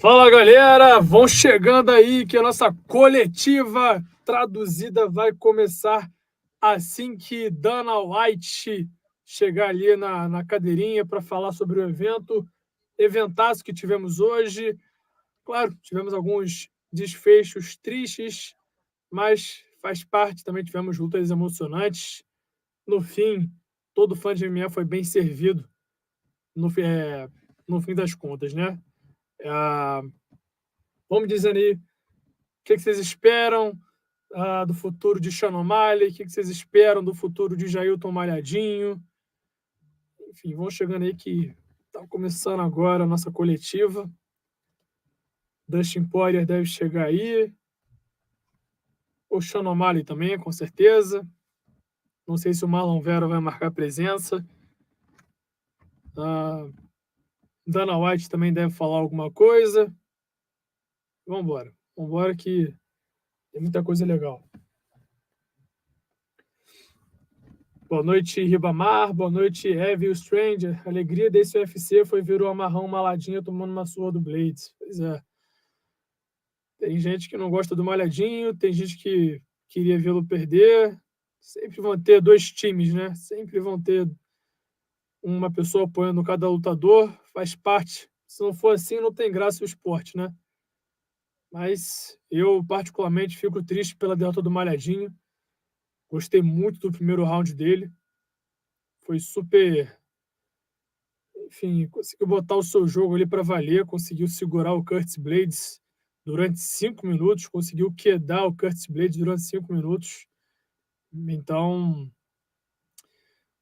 Fala, galera! Vão chegando aí que a nossa coletiva traduzida vai começar assim que Dana White chegar ali na cadeirinha para falar sobre o eventaço que tivemos hoje. Claro, tivemos alguns desfechos tristes, mas faz parte, também tivemos lutas emocionantes. No fim, todo fã de MMA foi bem servido no fim das contas, né? Vamos dizendo aí o que vocês esperam do futuro de Sean O'Malley, o que vocês esperam do futuro de Jailton Malhadinho. Enfim, vão chegando aí que está começando agora a nossa coletiva. Dustin Poirier deve chegar aí. O Sean O'Malley também, com certeza. Não sei se o Marlon Vera vai marcar presença. Dana White também deve falar alguma coisa. Vamos embora que tem muita coisa legal. Boa noite, Ribamar. Boa noite, Evil Stranger. A alegria desse UFC foi ver o amarrão Malhadinho tomando uma surra do Blaydes. Pois é. Tem gente que não gosta do Malhadinho, tem gente que queria vê-lo perder. Sempre vão ter dois times, né? Sempre vão ter uma pessoa apoiando cada lutador. Faz parte. Se não for assim, não tem graça o esporte, né? Mas eu, particularmente, fico triste pela derrota do Malhadinho. Gostei muito do primeiro round dele. Foi super... Enfim, conseguiu botar o seu jogo ali para valer, conseguiu segurar o Curtis Blaydes durante 5 minutos, conseguiu quedar o Curtis Blaydes durante 5 minutos. Então,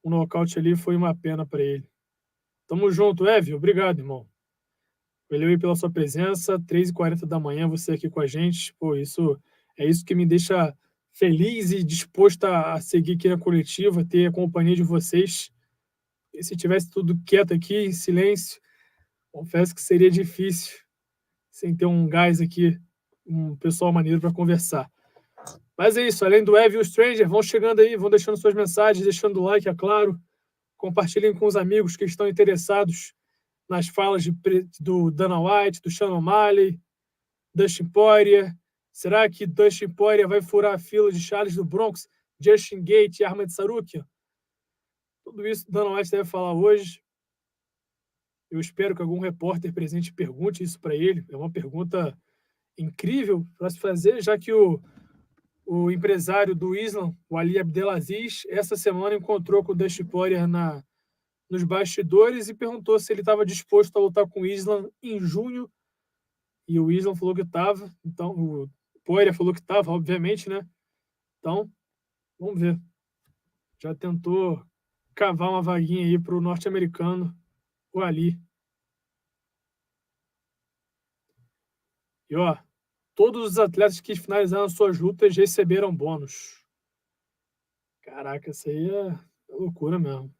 o nocaute ali foi uma pena para ele. Tamo junto, Evi. Obrigado, irmão. Valeu aí pela sua presença. 3h40 da manhã, você aqui com a gente. Pô, isso que me deixa feliz e disposto a seguir aqui na coletiva, ter a companhia de vocês. E se tivesse tudo quieto aqui, em silêncio, confesso que seria difícil, sem ter um gás aqui, um pessoal maneiro para conversar. Mas é isso, além do Evil Stranger, vão chegando aí, vão deixando suas mensagens, deixando o like, é claro. Compartilhem com os amigos que estão interessados nas falas do Dana White, do Sean O'Malley, Dustin Poirier. Será que Dustin Poirier vai furar a fila de Charles do Bronx, Justin Gaethje e Ahmed Sarukian? Tudo isso o Dana White deve falar hoje. Eu espero que algum repórter presente pergunte isso para ele. É uma pergunta incrível para se fazer, já que o empresário do Islam, o Ali Abdelaziz, essa semana encontrou com o Dustin Poirier nos bastidores e perguntou se ele estava disposto a lutar com o Islam em junho. E o Islam falou que estava. Então, o Poirier falou que estava, obviamente, né? Então, vamos ver. Já tentou cavar uma vaguinha aí para o norte-americano, o Ali. E, ó, todos os atletas que finalizaram suas lutas receberam bônus. Caraca, isso aí é loucura mesmo.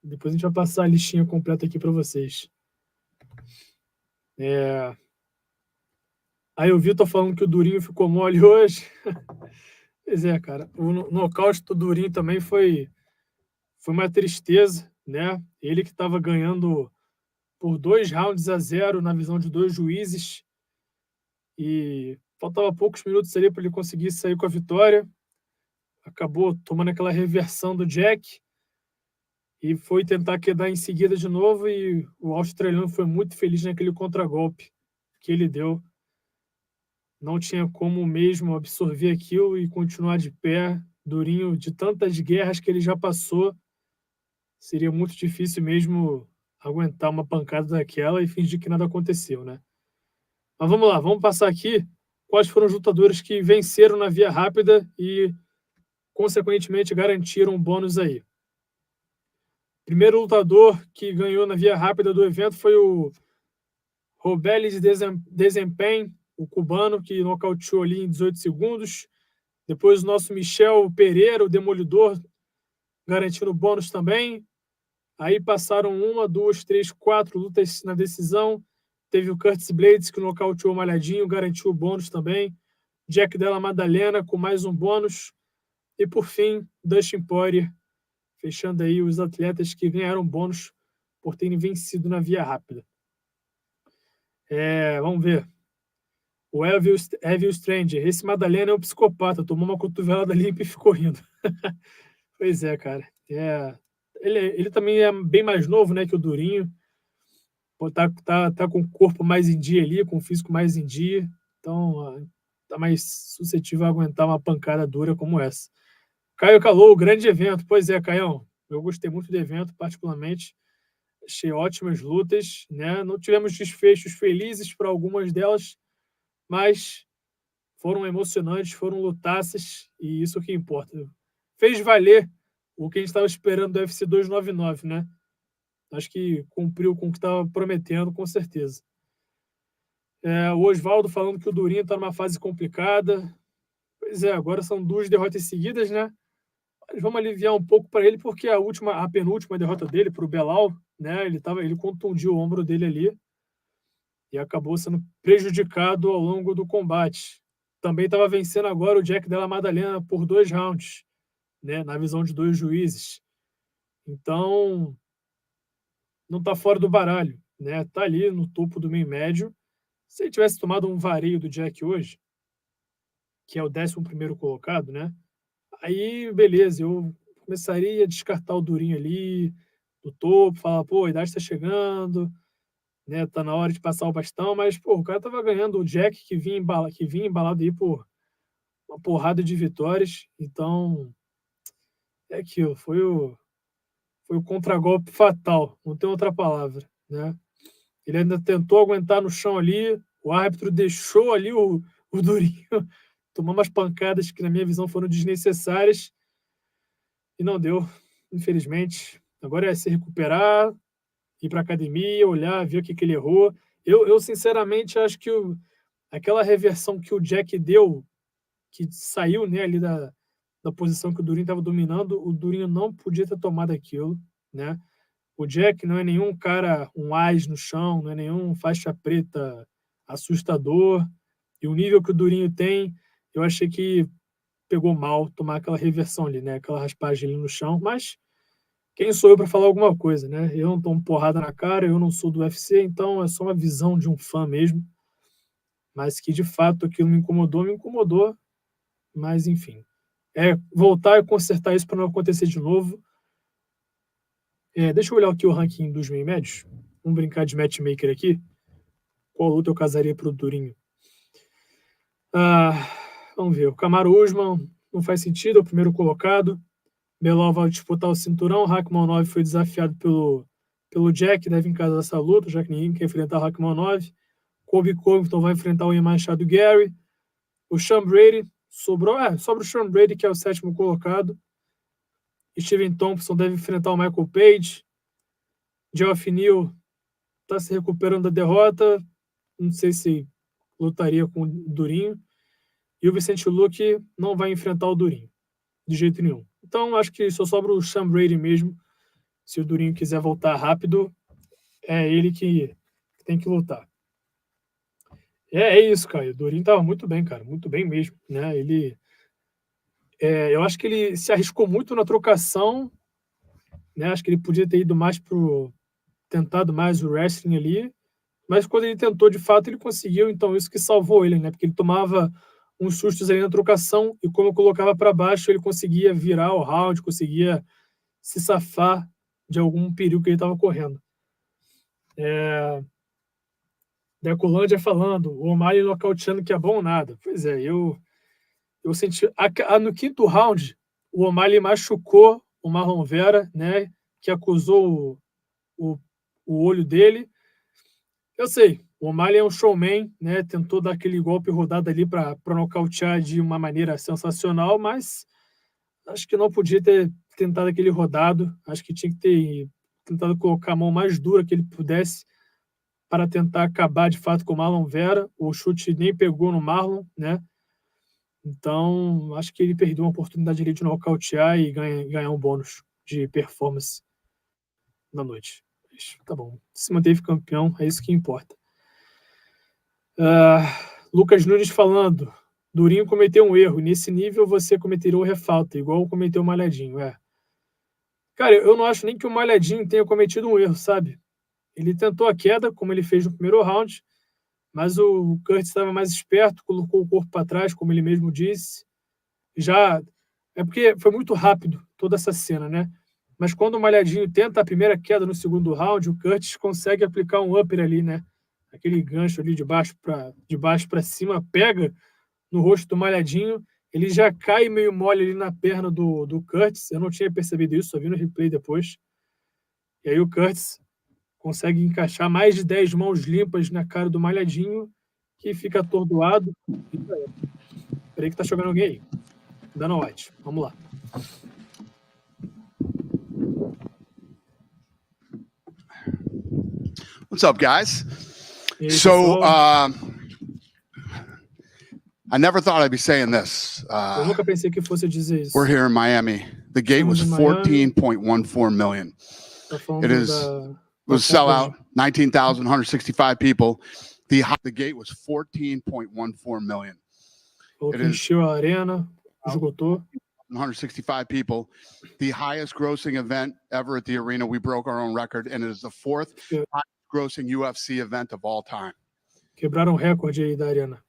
Depois a gente vai passar a listinha completa aqui para vocês. Aí o Vitor falando que o Durinho ficou mole hoje. Pois é, cara. O nocaute do Durinho também foi uma tristeza, né? Ele que estava ganhando por 2-0 na visão de 2 juízes. E faltava poucos minutos ali para ele conseguir sair com a vitória. Acabou tomando aquela reversão do Jack e foi tentar quedar em seguida de novo, e o australiano foi muito feliz naquele contragolpe que ele deu. Não tinha como mesmo absorver aquilo e continuar de pé. Durinho, de tantas guerras que ele já passou, seria muito difícil mesmo aguentar uma pancada daquela e fingir que nada aconteceu, né? Mas vamos lá, vamos passar aqui quais foram os lutadores que venceram na via rápida e, consequentemente, garantiram um bônus aí. Primeiro lutador que ganhou na via rápida do evento foi o Robelis Desempenho, o cubano, que nocauteou ali em 18 segundos. Depois o nosso Michel Pereira, o Demolidor, garantindo bônus também. Aí passaram 1, 2, 3, 4 lutas na decisão. Teve o Curtis Blaydes, que nocauteou o Malhadinho, garantiu o bônus também. Jack Della Maddalena com mais um bônus. E, por fim, Dustin Poirier, fechando aí os atletas que ganharam bônus por terem vencido na via rápida. Vamos ver. O Evil Stranger. Esse Maddalena é um psicopata. Tomou uma cotovelada limpa e ficou rindo. Pois é, cara. Ele também é bem mais novo, né, que o Durinho. Tá com o corpo mais em dia ali, com o físico mais em dia. Então, tá mais suscetível a aguentar uma pancada dura como essa. Caio Calou, grande evento. Pois é, Caião. Eu gostei muito do evento, particularmente. Achei ótimas lutas, né? Não tivemos desfechos felizes para algumas delas, mas foram emocionantes, foram lutaças, e isso é o que importa. Fez valer o que a gente estava esperando do UFC 299, né? Acho que cumpriu com o que estava prometendo, com certeza. O Oswaldo falando que o Durinho está numa fase complicada. Pois é, agora são 2 derrotas seguidas, né? Mas vamos aliviar um pouco para ele, porque a penúltima derrota dele para o Belal, né? Ele contundiu o ombro dele ali e acabou sendo prejudicado ao longo do combate. Também estava vencendo agora o Jack Della Maddalena por 2 rounds, né? Na visão de 2 juízes. Então, não está fora do baralho, né? Está ali no topo do meio-médio. Se ele tivesse tomado um vareio do Jack hoje, que é o 11º colocado, né? Aí, beleza, eu começaria a descartar o Durinho ali do topo, falar, pô, a idade está chegando, né? Tá na hora de passar o bastão, mas, pô, o cara tava ganhando o Jack que vinha embalado aí por uma porrada de vitórias. Então, é aquilo, foi o contragolpe fatal, não tem outra palavra, né? Ele ainda tentou aguentar no chão ali, o árbitro deixou ali o Durinho tomar umas pancadas que, na minha visão, foram desnecessárias e não deu, infelizmente. Agora é se recuperar, ir para a academia, olhar, ver o que ele errou. Eu sinceramente, acho que aquela reversão que o Jack deu, que saiu, né, ali da posição que o Durinho estava dominando, o Durinho não podia ter tomado aquilo, né? O Jack não é nenhum cara, um ás no chão, não é nenhum faixa preta assustador. E o nível que o Durinho tem, eu achei que pegou mal tomar aquela reversão ali, né? Aquela raspagem ali no chão. Mas quem sou eu para falar alguma coisa, né? Eu não tomo porrada na cara, eu não sou do UFC, então é só uma visão de um fã mesmo. Mas que de fato aquilo me incomodou. Mas enfim. Voltar e consertar isso para não acontecer de novo. Deixa eu olhar aqui o ranking dos meio-médios. Vamos brincar de matchmaker aqui. Qual luta eu casaria pro Durinho? Vamos ver. O Kamaru Usman não faz sentido, é o primeiro colocado. Belal vai disputar o cinturão. Rakhmonov foi desafiado pelo Jack, deve encarar essa luta, já que ninguém quer enfrentar o Rakhmonov. Colby Covington vai enfrentar o Ian Machado Gary. O Sean Brady sobra o Sean Brady, que é o 7º colocado. Steven Thompson deve enfrentar o Michael Page. Geoff Neal está se recuperando da derrota. Não sei se lutaria com o Durinho. E o Vicente Luque não vai enfrentar o Durinho, de jeito nenhum. Então, acho que só sobra o Sean Brady mesmo. Se o Durinho quiser voltar rápido, é ele que tem que lutar. É isso, cara. O Durinho estava muito bem, cara. Muito bem mesmo, né? Eu acho que ele se arriscou muito na trocação, né? Acho que ele podia ter ido mais tentado mais o wrestling ali, mas quando ele tentou, de fato, ele conseguiu. Então, isso que salvou ele, né? Porque ele tomava uns sustos ali na trocação e como eu colocava para baixo, ele conseguia virar o round, conseguia se safar de algum perigo que ele estava correndo. Decolândia falando, o O'Malley nocauteando que é bom nada. Pois é, eu senti... No 5º round, o O'Malley machucou o Marlon Vera, né? Que acusou o olho dele. Eu sei, o O'Malley é um showman, né? Tentou dar aquele golpe rodado ali para nocautear de uma maneira sensacional, mas acho que não podia ter tentado aquele rodado. Acho que tinha que ter tentado colocar a mão mais dura que ele pudesse para tentar acabar de fato com o Marlon Vera. O chute nem pegou no Marlon, né? Então, acho que ele perdeu uma oportunidade ali de nocautear e ganhar um bônus de performance na noite. Mas, tá bom, se manteve campeão, é isso que importa. Lucas Nunes falando, Durinho cometeu um erro, nesse nível você cometeria o refalta, igual cometeu o Malhadinho. Cara, eu não acho nem que o Malhadinho tenha cometido um erro, sabe? Ele tentou a queda, como ele fez no primeiro round, mas o Curtis estava mais esperto, colocou o corpo para trás, como ele mesmo disse. Já é porque foi muito rápido toda essa cena, né? Mas quando o Malhadinho tenta a primeira queda no segundo round, o Curtis consegue aplicar um upper ali, né? Aquele gancho ali de baixo para cima, pega no rosto do Malhadinho, ele já cai meio mole ali na perna do Curtis. Eu não tinha percebido isso, só vi no replay depois. E aí o Curtis consegue encaixar mais de 10 mãos limpas na cara do Malhadinho, que fica atordoado. Peraí que tá jogando alguém aí. Benoit, vamos lá. What's up, guys? So, I never thought I'd be saying this. Eu nunca pensei que fosse dizer isso. We're here in Miami. The gate was 14.14 million. It was sellout, 19,165 people. The gate was 14.14 million. It encheu a arena, esgotou. 165 people. The highest grossing event ever at the arena. We broke our own record, and it is the fourth highest grossing UFC event of all time. Quebraram o recorde aí da arena.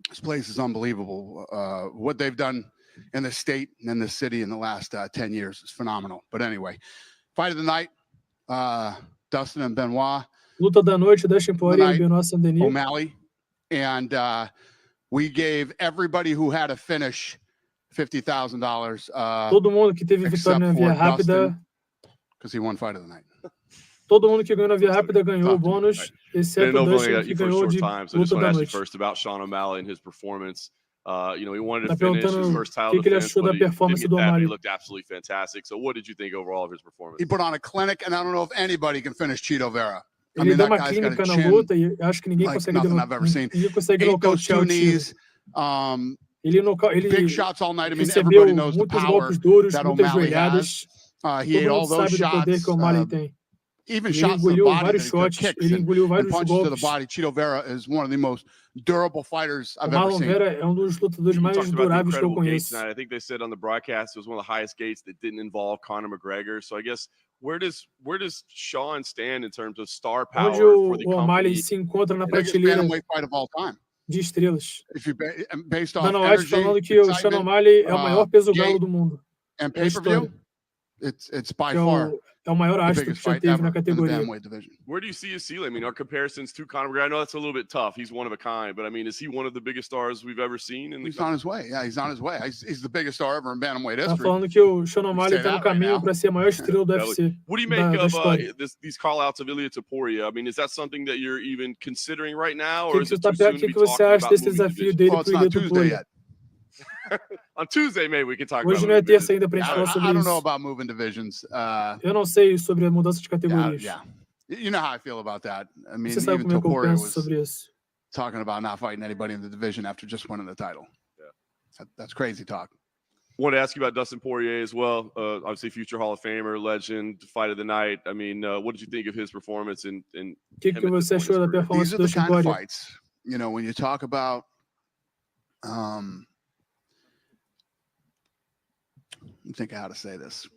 This place is unbelievable. What they've done in the state and in the city in the last 10 years is phenomenal. But anyway, fight of the night, Dustin and Benoit. Luta da noite, Dustin Poirier e Benoit and Denis. O'Malley. And we gave everybody who had a finish $50,000. Todo mundo que teve vitória na via rápida. Because he won fight of the night. Todo mundo que ganhou na via rápida ganhou o bônus, exceto o Dustin que ganhou de luta da noite. First about Sean O'Malley and his performance. You know, he wanted Tá to finish his perguntando first title o que ele defense, achou da but he performance didn't do get that, but he O'Malley. looked absolutely fantastic. So what did you think overall of his performance? He put on a clinic, and I don't know if anybody can finish Cheeto Vera. Ele deu uma clínica na luta e acho que ninguém consegue nocautear o Cheeto. Ele big shots all night. I mean, recebeu everybody knows the muitos power golpes duros, that muitas O'Malley joelhadas. has. He ate all Todo mundo those sabe do poder shots. que o O'Malley tem. Even Ele shots to the engoliu body vários that he took, shots, kicks ele engoliu and vários punches to the golpes. body. Cheeto Vera is one of the most durable fighters I've O ever Marlon seen. Vera é dos lutadores mais duráveis que eu conheço. I think they said on the broadcast it was one of the highest gates that didn't involve Conor McGregor. So I guess where does Sean stand in terms of star power Onde for the o O'Malley company? se encontra na Biggest prateleira bantamweight fight of all time. de estrelas. If you based on Benoit energy, falando que o Sean O'Malley é o maior peso galo do mundo. And pay-per-view, it's by far é o maior astro que já teve na categoria. Where do you see his ceiling? I mean, our comparisons to Conor McGregor, I know that's a little bit tough. He's one of a kind, but I mean, is he one of the biggest stars we've ever seen? He's on his way. Yeah, he's on his way. He's the biggest star ever in bantamweight history. Tá falando que o Sean O'Malley está no caminho para ser a maior estrela do UFC. What do you make of these call-outs of Ilia Topuria? I mean, is that something that you're even considering right now, or is it too soon to be talking about moving divisions? Well, it's not Tuesday yet. On Tuesday, maybe we can talk Hoje about não é terça ainda pra gente falar sobre isso. I don't know about moving divisions. Eu não sei sobre a mudança de categorias. Yeah. You know how I feel about that. I mean, Você sabe even como é que eu Topuria penso was sobre isso. talking about not fighting anybody in the division after just winning the title. Yeah. That's crazy talk. I want to ask you about Dustin Poirier as well. Obviously, future Hall of Famer, legend, fight of the night. I mean, what did you think of his performance? O que você achou da performance do Dustin Poirier? These are the kind of Poirier? fights, you know, when you talk about I think how to say this.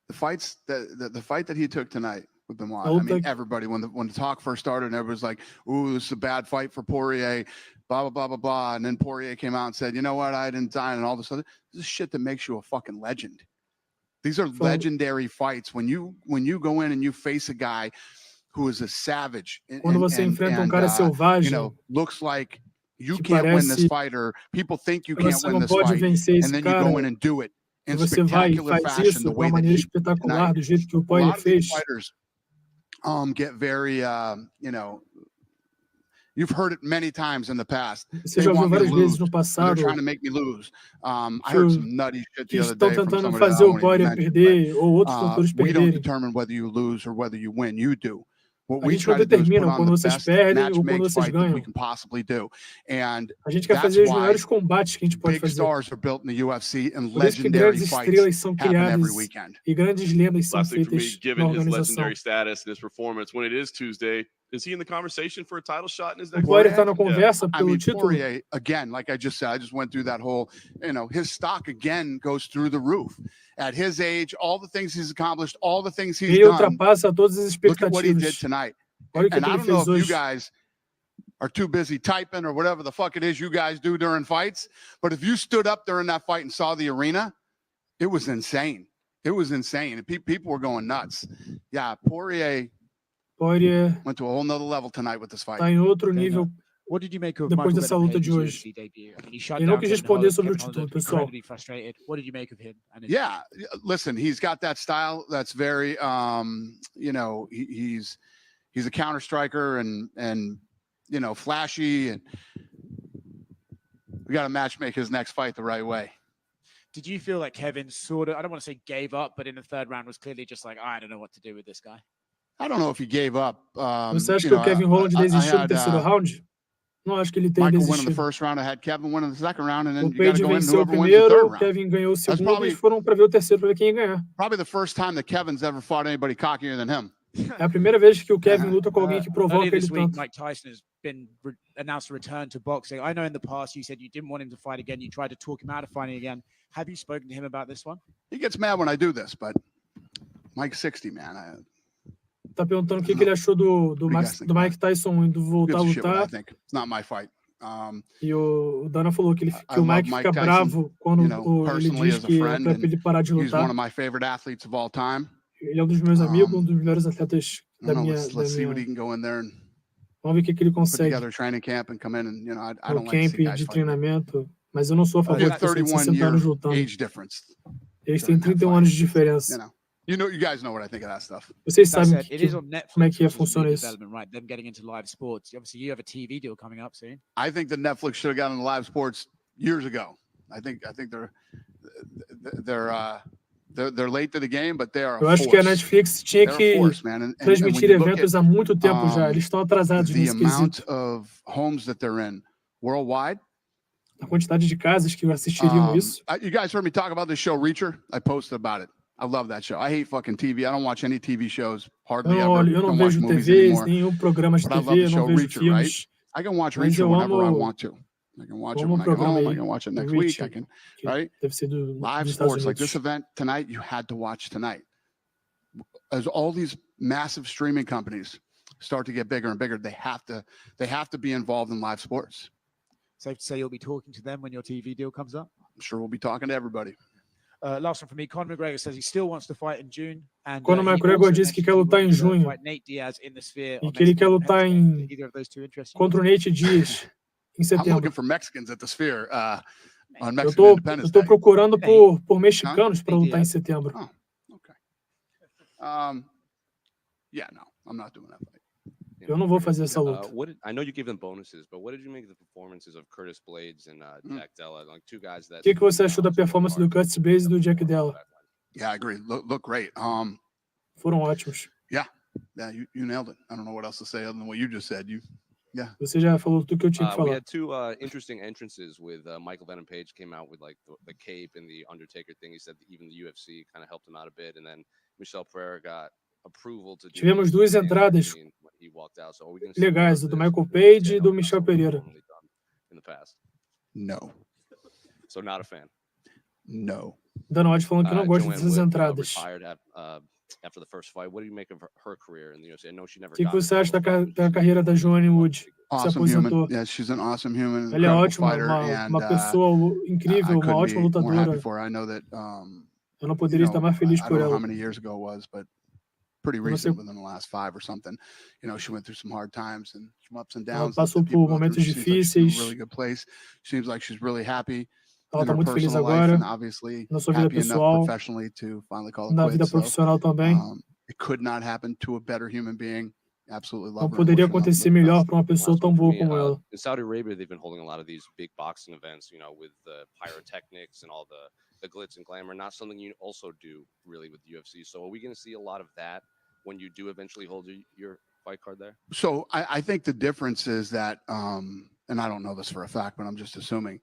The fight that he took tonight with Benoit. I mean, everybody when the talk first started, and everybody was like, "Ooh, this is a bad fight for Poirier." Blah blah blah blah blah. And then Poirier came out and said, "You know what? I didn't die," and all this other. This is shit that makes you a fucking legend. These are legendary fights. When you go in and you face a guy who is a savage, Quando você enfrenta cara selvagem, you know, looks like. You can't win this fight, or people think you can't win this fight, and then you go in and do it in spectacular fashion, the way that he espetacular, do jeito que o Poirier fez. Fighters get very, you know, you've heard it many times in the past. Você já ouviu várias vezes no passado. They're trying to make me lose. I heard some nutty shit the other day from somebody tentando fazer o Poirier perder ou outros lutadores we don't perderem. determine whether you lose or whether you win. You do. What A we gente não try to do is put determina on quando the vocês best perdem ou quando match-made vocês fight that ganham. we can possibly do. And A gente quer that's fazer os why melhores combates que a gente pode big fazer. stars are built in the UFC, and Por isso que legendary grandes fights estrelas são happen criadas every weekend. e grandes lendas são Last thing for me, feitas na given his organização. legendary status and his performance, when it is Tuesday, is he in the conversation for a title shot in his O next Poirier fight? está na conversa I pelo mean, título. Poirier, again, like I just said, I just went through that whole, you know, his stock again goes through the roof. At his age, all the things he's accomplished, all the things he's Ele done, ultrapassa todas as look at what he did expectativas. tonight. Olha o que And I ele don't know fez if you hoje. guys are too busy typing or whatever the fuck it is you guys do during fights, but if you stood up during that fight and saw the arena, it was insane. It was insane. People were going nuts. Yeah, Poirier went to a whole nother level tonight with this fight. Tá em outro nível What did you make of depois Michael dessa Venom luta de Payne's hoje. UFC debut? I mean, he shut Ele não down quis Kevin responder Holland. sobre o Kevin Holland título, looked pessoal. incredibly frustrated. What did you make of him? And his Yeah, listen, he's got that style that's very, you know, he's a counter striker and you know, flashy, and we got to matchmake his next fight the right way. Did you feel like Kevin sort of, I don't want to say gave up, but in the third round was clearly just like, I don't know what to do with this guy? I don't know if he gave up. Você acha que o Kevin Holland desistiu no terceiro round? Não acho que ele tenha Michael winning the desistido. first round. I had Kevin winning the second round, and then O you got to Petr go in venceu o whoever wins the third primeiro, o round. Kevin ganhou o segundo probably- e foram para ver o terceiro para ver quem ia ganhar. Probably the first time that Kevin's ever fought anybody cockier than him. É a primeira vez que o Kevin luta com alguém que provoca Earlier ele this week, tanto. Mike Tyson has been announced to return to boxing. I know in the past you said you didn't want him to fight again. You tried to talk him out of fighting again. Have you spoken to him about this one? He gets mad when I do this, but Mike's 60, man. Tá perguntando o que ele achou do Mike Tyson indo voltar a Gives a shit what I lutar. think. It's not my fight. E o Dana falou que, I que o love Mike Mike fica Tyson, bravo quando you know, ele personally diz as a que é friend, para ele parar de He's one lutar. of my favorite athletes of all time. Ele é um dos meus amigos, um dos melhores atletas da minha... Let's see what he can go in there and Vamos ver o que ele put consegue together a training camp and come in and, you know, I no don't like to camp see guys de fight. treinamento. Mas eu não sou a favor We de have pessoas de 31 60 anos year lutando. age difference. Eles têm 31 anos de diferença. You know, you guys know what I think of that stuff. Vocês That sabem said, it is on Netflix, como é que which is funciona new isso. development, right? Them getting into live sports. Obviously, you have a TV deal coming up soon. I think that Netflix should have gotten into live sports years ago. I think they're late to the game, but they are a Eu acho que a force. Netflix tinha They're a que force, man. And when transmitir you look eventos at há muito tempo já. Eles estão atrasados the nesse amount quesito. of homes that they're in worldwide. A quantidade de casas que assistiriam isso. You guys heard me talk about this show Reacher? I posted about it. I love that show. I hate fucking TV. I don't watch any TV shows hardly ever. Eu não Don't watch vejo movies TV, anymore. nenhum programa de But I love TV, the eu show não vejo Reacher, filmes. I can watch Mas Reacher eu whenever I amo- want to. I can watch it amo when I get programa home. aí, I can watch it o next week. Reacher, I can, que right? deve ser Live dos Estados sports like Unidos. this event tonight, you had to watch tonight. As all these massive streaming companies start to get bigger and bigger, they have to be involved in live sports. Safe to say you'll be talking to them when your TV deal comes up? I'm sure we'll be talking to everybody. Last one for me. Conor McGregor says he still wants to fight in June. And Conor he McGregor also disse que mentioned quer he lutar em wants to junho. fight Nate Diaz in the Sphere E on que ele quer Mexican lutar Independence Day. em- Do either of those two interest you? Contra o Nate Diaz, em I'm setembro. looking for Mexicans at the Sphere on Eu Mexican tô Independence Day. procurando por mexicanos para lutar em setembro. Oh, okay. Yeah, no, I'm not doing that fight. Eu não vou fazer essa luta. I know you gave them bonuses, but what did you make of the performances of Curtis Blaydes and Jack Della, like two guys that? O que você achou da performance do Curtis Blaydes e do Jack Della? Yeah, I agree. Look great. Foram ótimos. Yeah, you nailed it. I don't know what else to say other than what you just said. Você já falou tudo que eu tinha que We falar. had two interesting entrances with Michael Venom Page came out with like the cape and the Undertaker thing. He said that even the UFC kind of helped him out a bit, and then Michel Pereira got approval to do Tivemos duas entradas he walked out. So are we gonna see legais, more do of Michael this? Page e do Michel Pereira. Normally done in the past. No. So not a fan. No. Benoit falando que não gosta Joanne dessas Wood, entradas. retired after the first fight. What do you make of her career in the UFC? I know she never O que got você it. acha da carreira da Joanne Wood? Se Awesome aposentou. human. Yeah, she's an awesome human. Ela é incredible ótima, fighter, and uma pessoa incrível, I uma couldn't ótima be more happy lutadora. for her. I know that Eu não poderia estar mais feliz I por don't know how ela. many years ago it was, but pretty Eu não sei- recent, within the last 5 or something. She went through some hard times and some ups and Ela downs. passou that people por go through. momentos She seems like she's in difíceis. a really good place. Seems like she's really happy Ela in está her muito feliz personal life agora, and obviously na sua vida happy enough pessoal, professionally to finally call it na vida quits. So, profissional também. it could not happen to a better human being. Absolutely Não love her. poderia Wish her nothing acontecer but the melhor best. para uma pessoa Last tão one for boa me, como ela. in Saudi Arabia, they've been holding a lot of these big boxing events, with the pyrotechnics and all the glitz and glamour. Not something you also do really with UFC. So are we going to see a lot of that when you do eventually hold your fight card there? So I think the difference is that, and I don't know this for a fact, but I'm just assuming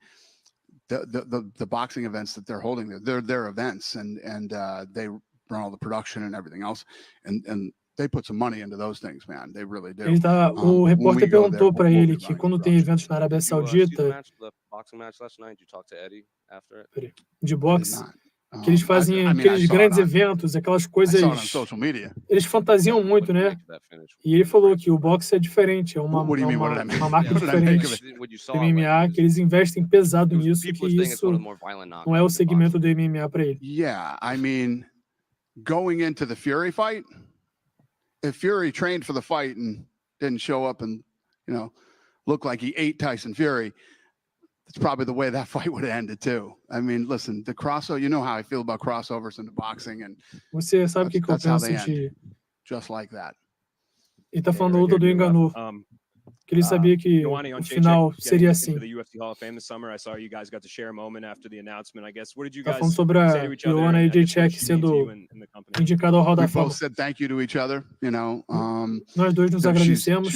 the boxing events that they're holding, they're their events, and they run all the production and everything else, and they put some money into those things, man. They really do. O When repórter we go there, perguntou para we'll ele be que running quando tem production. eventos na Arábia Did you see Saudita the boxing match last night? Did you talk to Eddie after it? de I did boxe, not. Que eles fazem aqueles grandes eventos, aquelas coisas. Eles fantasiam muito, né? E ele falou que o boxe é diferente, é uma marca diferente do MMA, que eles investem pesado nisso, que isso não é o segmento do MMA para ele. Yeah, I mean, going into the Fury fight, if Fury trained for the fight and didn't show up and, you know, look like he ate Tyson Fury, that's probably the way that fight would have ended too. I mean, listen, the crossover, you know how I feel about crossovers into boxing, and você sabe o que eu penso de just like that. Ele tá falando da luta do Ngannou. Que ele sabia que o final seria assim. Tá falando sobre a Joanna e Jacek sendo indicado ao Hall da Fama. Nós dois nos agradecemos.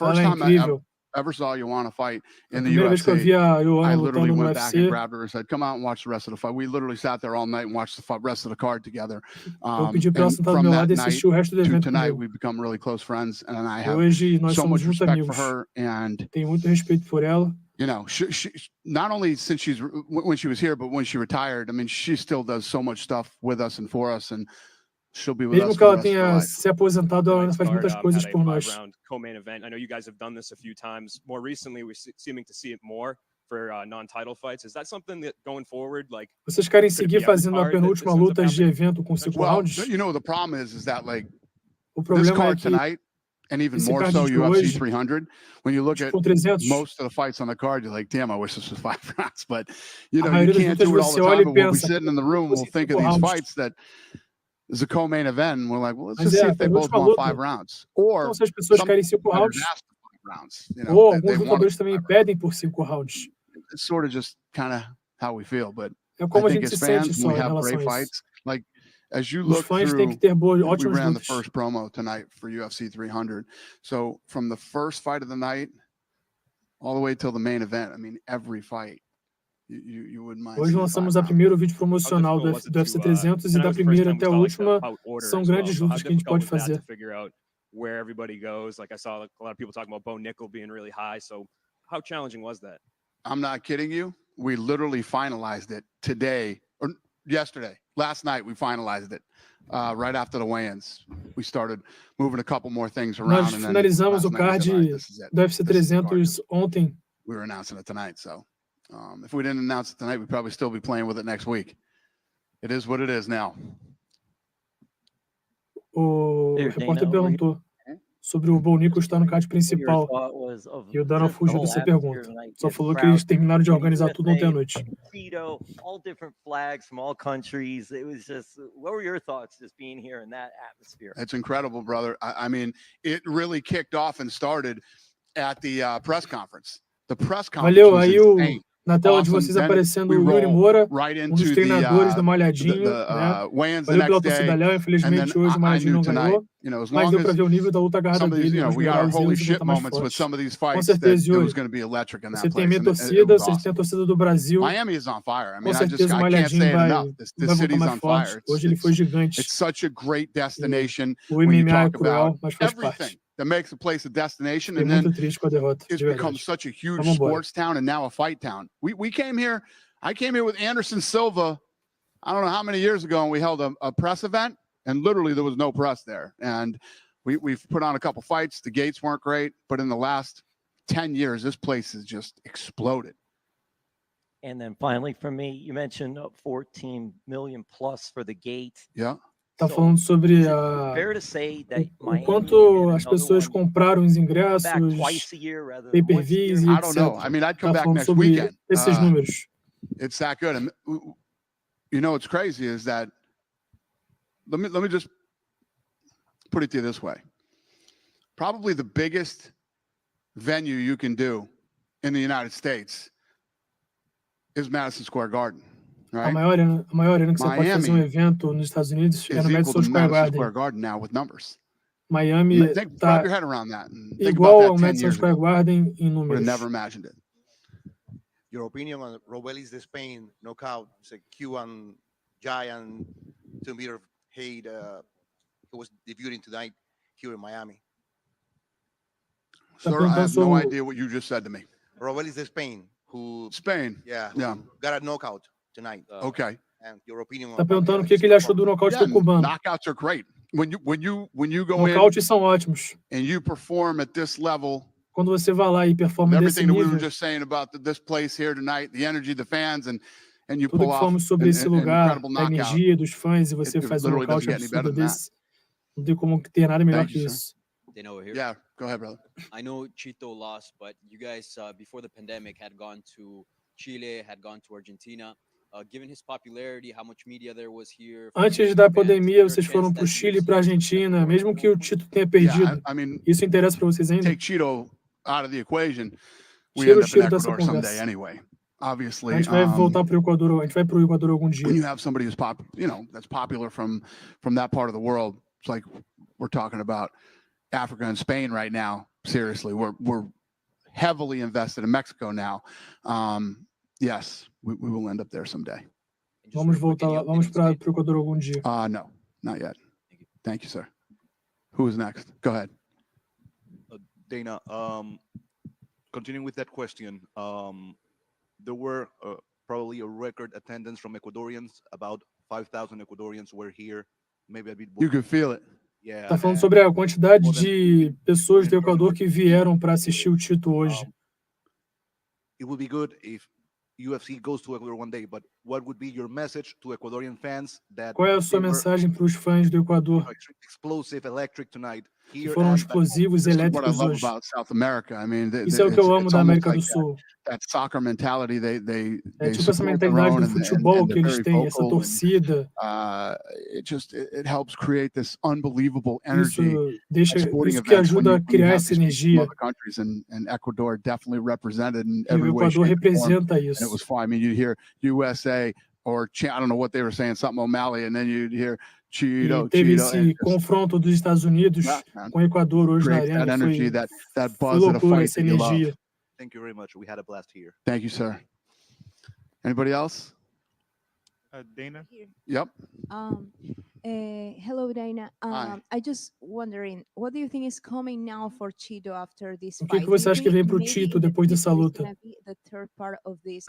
Ela é incrível. Ever saw Joanna fight in the primeira vez que eu vi a Joanna I literally lutando no went back and UFC, grabbed her and said, "Come out and watch the rest of the fight." We literally sat there all night and watched the rest of the card together. Eu pedi pra ela sentar do meu lado e assistir o resto do evento tonight, comigo. we've become really close friends, and I have Hoje nós so somos much muito respect amigos. for her. And Tenho muito respeito por ela. you know, she not only since when she was here, but when she retired. I mean, she still does so much stuff with us and for us, and she'll be with Mesmo us que ela for the rest of her tenha life. se aposentado, ela ainda faz muitas coisas por nós. Co-main event. I know you guys have done this a few times. More recently, we're seeming to see it more for non-title fights. Is that something that going forward, like? Vocês querem seguir fazendo a penúltima luta de evento com 5 rounds? You know, the problem is that like O this problema é card que tonight, and even esse more card so de UFC hoje, 300, when you look at com 300, most of the fights on the card, you're like, damn, I wish this was 5 rounds. But you a know, you maioria das can't lutas do it all você the olha time. e But we'll be pensa, sitting in the room, we'll think of these rounds. fights that is a co-main event, and we're like, well, let's Mas just see if they both penúltima want luta. 5 rounds. Or Então, se as pessoas some querem 5 fighters rounds, ask for 5 rounds. You ou know, alguns they want lutadores também pedem por 5 rounds. it's sort of just kind of how we feel. But É I como a think gente as se sente fans, só we em have relação great a isso. fights. Like as you Os look fãs têm que through, ter we ótimas ran the lutas. first promo tonight for UFC 300. So from the first fight of the night all the way till the main event, I mean, every fight you wouldn't mind. Hoje lançamos a primeiro vídeo promocional do UFC 300 e da primeira até a última são grandes lutas que a gente pode fazer. Where everybody goes, like I saw a lot of people talking about Bo Nickel being really high. So how challenging was that? I'm not kidding you. We literally finalized it today or yesterday. Last night we finalized it. Right after the weigh-ins, we started moving a couple more things around. Nós finalizamos o card do UFC 300 ontem. We were announcing it tonight, so if we didn't announce it tonight, we'd probably still be playing with it next week. It is what it is now. O repórter perguntou sobre o Bo Nickel estar no card principal. E o Dana fugiu dessa pergunta. Só falou que eles terminaram de organizar tudo ontem à noite. All different flags from all countries. It was just, what were your thoughts just being here in that atmosphere? It's incredible, brother. I mean, it really kicked off and started at the press conference. The press conference Valeu, was aí insane. na tela de vocês aparecendo o Yuri Moura, dos treinadores do Malhadinho, né? Valeu pela torcida Léo, infelizmente hoje o Malhadinho não ganhou, mas deu para ver o nível da luta agarrada dele, os melhores erros e luta mais forte. Com certeza, Yuri, você tem minha torcida, você tem a torcida do Brasil, com certeza o Malhadinho vai voltar mais forte. Hoje ele foi gigante. O MMA é cruel, mas faz parte. That makes the place a destination, and then it's become such a huge sports town and now a fight town. We came here. I came here with Anderson Silva. I don't know how many years ago, and we held a press event, and literally there was no press there. And we've put on a couple fights. The gates weren't great, but in the last 10 years, this place has just exploded. And then finally, for me, you mentioned 14 million plus for the gate. Yeah. Tá falando sobre o quanto as pessoas compraram os ingressos, pay-per-views e etc. Tá falando sobre esses números. It's that good. And, you know what's crazy is that, let me just put it to you this way. Probably the biggest venue you can do in the United States is Madison Square Garden. Right? A maior arena que você pode fazer um evento nos Estados Unidos é no Madison Square Garden. Now with numbers. Miami está igual ao Madison Square Garden em números. Never imagined it. Your opinion on Robelis de Spain knockout? It's a Cuban giant, 2-meter height. Who was debuting tonight here in Miami. Sir, I have no idea what you just said to me. Robelis de Spain, Spain, who got a knockout tonight. Okay. And your opinion Tá on perguntando o his que ele achou do performance. nocaute Yeah, do cubano. knockouts are great. When you go in Nocautes são ótimos. and you perform at this level, Quando você vai lá e with performa desse everything that we were nível, just saying about this place here tonight, the energy, the fans, and you tudo pull que off falamos sobre esse an lugar, incredible a knockout. energia dos fãs, e você It faz um literally nocaute doesn't get any better absurdo than that. desse, não tem como ter nada melhor Thank que you, sir. isso. Dana over here. Yeah, go ahead, brother. I know Chito lost, but you guys, before the pandemic, had gone to Chile, had gone to Argentina. Given his popularity, how much media there was here. Antes da pandemia, vocês foram para o Chile e para a Argentina, mesmo que o Tito tenha perdido. Yeah, I mean, Isso interessa para vocês ainda? take Cheeto out of the equation, we Tira end o up in Chile dessa Ecuador someday conversa. anyway. A Obviously, gente vai voltar para o Equador, a gente vai para o Equador algum dia. when you have somebody who's that's popular from that part of the world, it's like we're talking about Africa and Spain right now. Seriously, we're heavily invested in Mexico now. Yes, we will end up there someday. Vamos voltar lá, vamos para o Equador algum dia. No, not yet. Thank you, sir. Who is next? Go ahead. Dana, continuing with that question, there were probably a record attendance from Ecuadorians. About 5,000 Ecuadorians were here, maybe a bit more. You can feel it. Yeah, Tá falando and sobre a quantidade de pessoas do Equador que vieram para assistir o Tito hoje. it would be good if UFC goes to Ecuador one day, but what would be your message to Ecuadorian fans that Qual é a sua they were mensagem para os fãs do Equador explosive, electric tonight que here foram and back home? explosivos, This is what I elétricos love hoje? about South America. I mean, Isso é o que eu amo it's da almost América do like Sul. that soccer mentality. They É tipo essa support their mentalidade own do and futebol que they're eles very têm, essa vocal and, torcida. it helps create this unbelievable Isso energy deixa, at sporting isso que events when ajuda you, a when you criar have essa these people from energia. other countries, and Ecuador definitely represented in E o every way, Equador shape, and form. representa And it isso. was fun. I mean, you hear USA or I don't know what they were saying, something O'Malley, and then you'd hear E Cheeto, teve Cheeto, and esse just, confronto dos Estados Unidos man, com o Equador hoje na creates that arena. energy, Foi, that foi buzz at a loucura fight essa that you love. energia. Thank you very much. We had a blast here. Thank you, sir. Anybody else? Dana? Yep. Hello, Dana. Hi. I just wondering, what do you think is coming now for Chito after this O que fight? você Do you acha que think vem pro maybe Tito in the depois dessa future is luta? gonna be the third part of this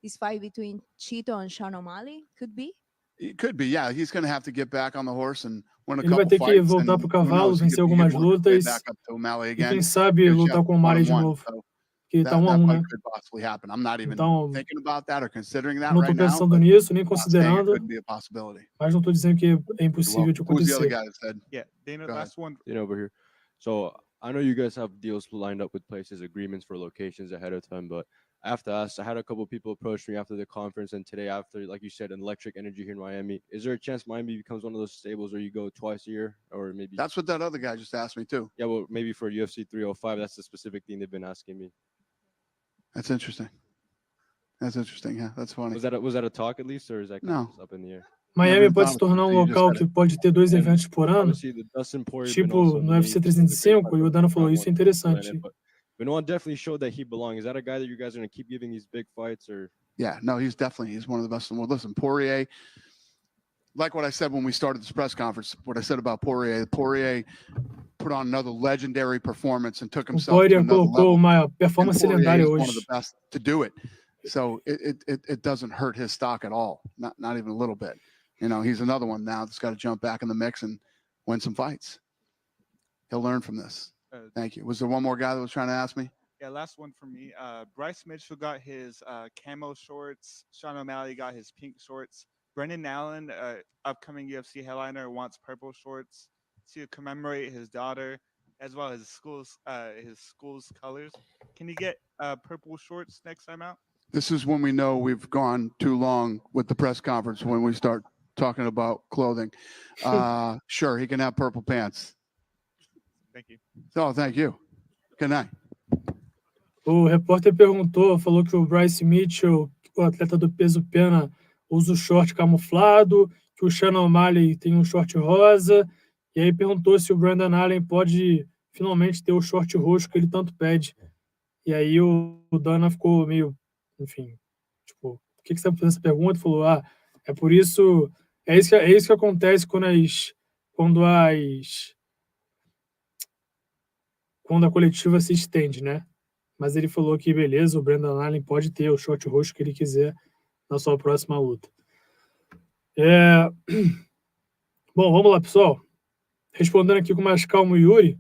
this fight between Chito and Sean O'Malley? Could be. It could be, yeah. He's going to have to get back on the horse and win a Ele vai couple ter que fights. voltar And pro who cavalo, knows, he vencer could algumas work his way lutas back up to O'Malley e again. quem sabe Because you lutar have com o O'Malley de 1-1, novo. so Que tá that 1-1, né? fight could possibly happen. I'm not even Então, thinking about that or considering that não tô right now, pensando but nisso, nem I'm not saying it considerando, couldn't be a possibility. mas não tô dizendo que é Well, impossível de who's the other acontecer. guy that said? Yeah, Dana, Go ahead. last one. Over here. So I know you guys have deals lined up with places, agreements for locations ahead of time, but I have to ask, I had a couple of people approach me after the conference and today after, like you said, an electric energy here in Miami. Is there a chance Miami becomes one of those stables where you go twice a year or maybe? That's what that other guy just asked me too. Yeah, well, maybe for UFC 305, that's the specific thing they've been asking me. That's interesting. That's interesting. Yeah, that's funny. Was that a talk at least, or is that kind No. of just up in the air? Miami Never pode se thought of it tornar um until you just local said que it. pode ter dois And eventos por ano, Obviously, the Dustin Poirier tipo no UFC 305, e o Dana falou, isso é interessante. Benoit definitely showed that he belongs. Is that a guy that you guys are going to keep giving these big fights, or? Yeah, no, he's one of the best in the world. Listen, Poirier, like what I said when we started this press conference, what I said about Poirier put on another legendary perforance and took O himself to Poirier another colocou level. uma And performance Poirier lendária is one of hoje. the best to do it. So it doesn't hurt his stock at all, not even a little bit. You know, he's another one now that's got to jump back in the mix and win some fights. He'll learn from this. Thank you. Was there one more guy that was trying to ask me? Yeah, last one for me. Bryce Mitchell got his camo shorts. Sean O'Malley got his pink shorts. Brendan Allen, upcoming UFC headliner, wants purple shorts to commemorate his daughter, as well as his school's colors. Can you get purple shorts next time out? This is when we know we've gone too long with the press conference, when we start talking about clothing. Sure, he can have purple pants. Thank you. Oh, thank you. Good night. O repórter perguntou, falou que o Bryce Mitchell, o atleta do peso pena, usa o short camuflado, que o Sean O'Malley tem um short rosa, e aí perguntou se o Brendan Allen pode finalmente ter o short roxo que ele tanto pede. E aí o Dana ficou meio, enfim, tipo, por que você está fazendo essa pergunta? Falou, é por isso, é isso que acontece quando a coletiva se estende, né? Mas ele falou que, beleza, o Brendan Allen pode ter o short roxo que ele quiser na sua próxima luta. Bom, vamos lá, pessoal. Respondendo aqui com mais calma o Yuri,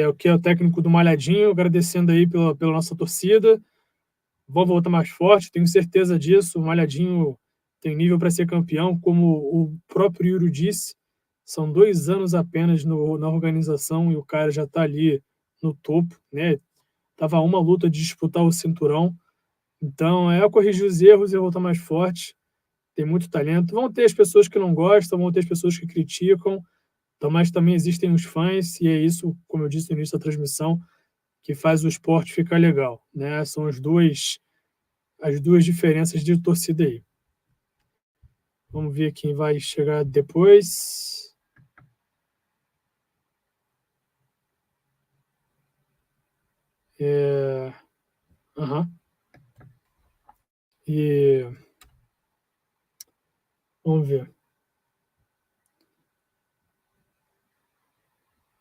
o que é o técnico do Malhadinho, agradecendo aí pela nossa torcida. Vamos voltar mais forte, tenho certeza disso. O Malhadinho tem nível para ser campeão, como o próprio Yuri disse. São 2 anos apenas na organização e o cara já está ali no topo, né? Tava uma luta de disputar o cinturão. Então, corrigir os erros e voltar mais forte. Tem muito talento. Vão ter as pessoas que não gostam, vão ter as pessoas que criticam, então, mas também existem os fãs, e é isso, como eu disse no início da transmissão, que faz o esporte ficar legal, né? São as duas diferenças de torcida aí. Vamos ver quem vai chegar depois. E vamos ver.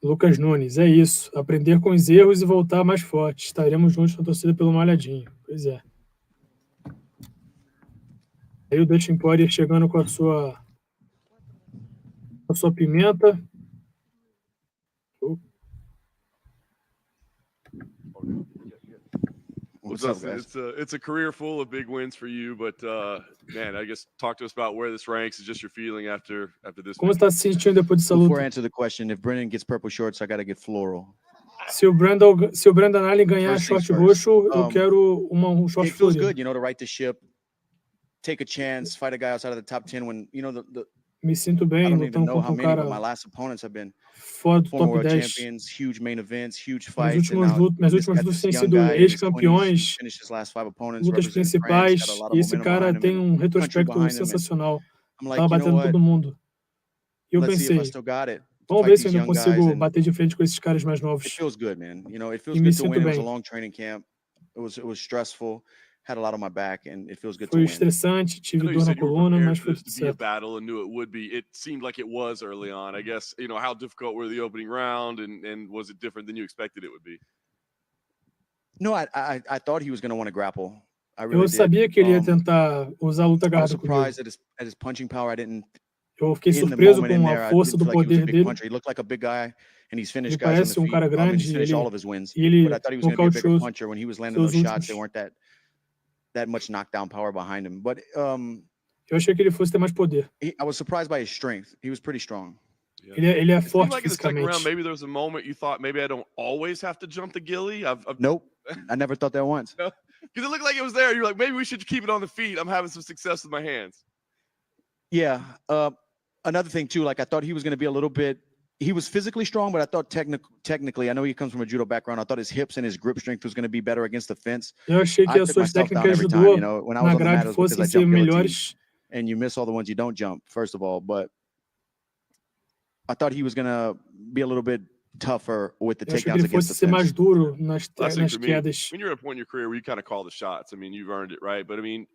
Lucas Nunes, é isso. Aprender com os erros e voltar mais forte. Estaremos juntos na torcida pelo Malhadinho. Pois é. Aí o Dustin Poirier chegando com a sua pimenta. Well, Dustin, it's a career full of big wins for you, but man, I guess talk to us about where this ranks and just your feeling after this. Como está se sentindo depois dessa luta? Before I answer the question, if Brendan gets purple shorts, I got to get floral. Se o Brandon Allen ganhar short roxo, eu quero um short It feels florido. good, to right the ship, take a chance, fight a guy outside of the top 10 when, Me sinto bem I don't even lutando know how contra many, but my cara last opponents have been fora do former top world 10. champions, huge main events, huge Minhas fights. And últimas now lutas this têm young sido guy in his 20s, ex-campeões, finished his last 5 opponents, lutas represented France, principais, got a lot of e esse momentum cara behind him tem and um country retrospecto behind him. And sensacional. I'm Tava like, batendo todo mundo. E eu let's see if I pensei, still got it. vamos Fight ver se eu these ainda young guys, consigo and bater de frente com esses caras mais it novos. feels good, man. It feels E me good to sinto win. It was a bem. long training camp. It was stressful. Had a lot on my back, and it feels good to Foi win. estressante, I tive know you dor na said you were coluna, prepared mas for foi this tudo to be a certo. battle and knew it would be. It seemed like it was early on. I guess, how difficult were the opening round and was it different than you expected it would be? No, I thought he was going to want to grapple. I really Eu did. sabia que ele ia tentar usar a luta I was agarrada comigo. surprised at his punching power. I didn't. Eu fiquei In the surpreso moment in com there, a I força didn't do feel like he was a poder big dele. puncher. He looked like a big guy, and he's finished Ele guys on parece the feet. cara And grande, he's finished all of his wins. e ele But I thought he was going to be a bigger nocauteou puncher when he was landing seus those shots. últimos. They weren't that much knockdown power behind him. But Eu achei que ele fosse ter mais poder. I was surprised by his strength. He was pretty strong. Ele é It seemed forte like in the second round, fisicamente. maybe there was a moment you thought maybe I don't always have to jump the ghillie. Nope, I never thought that once. Because it looked like it was there. You're like, maybe we should keep it on the feet. I'm having some success with my hands. Yeah. Another thing too, like I thought he was going to be a little bit. He was physically strong, but I thought technically, I know he comes from a judo background. I thought his hips and his grip strength was going to be better against the fence. Eu achei que I as took suas myself down técnicas every de time. judô When I was na on the mat, grade it was because I fossem ser jumped guillotine, melhores. and you miss all the ones you don't jump, first of all. But I thought he was going to be a little bit tougher with the Eu achei que takedowns ele against fosse the ser mais fence. duro nas Last thing for me, quedas. when you're at a point in your career where you kind of call the shots, I mean, you've earned it, right? But I mean,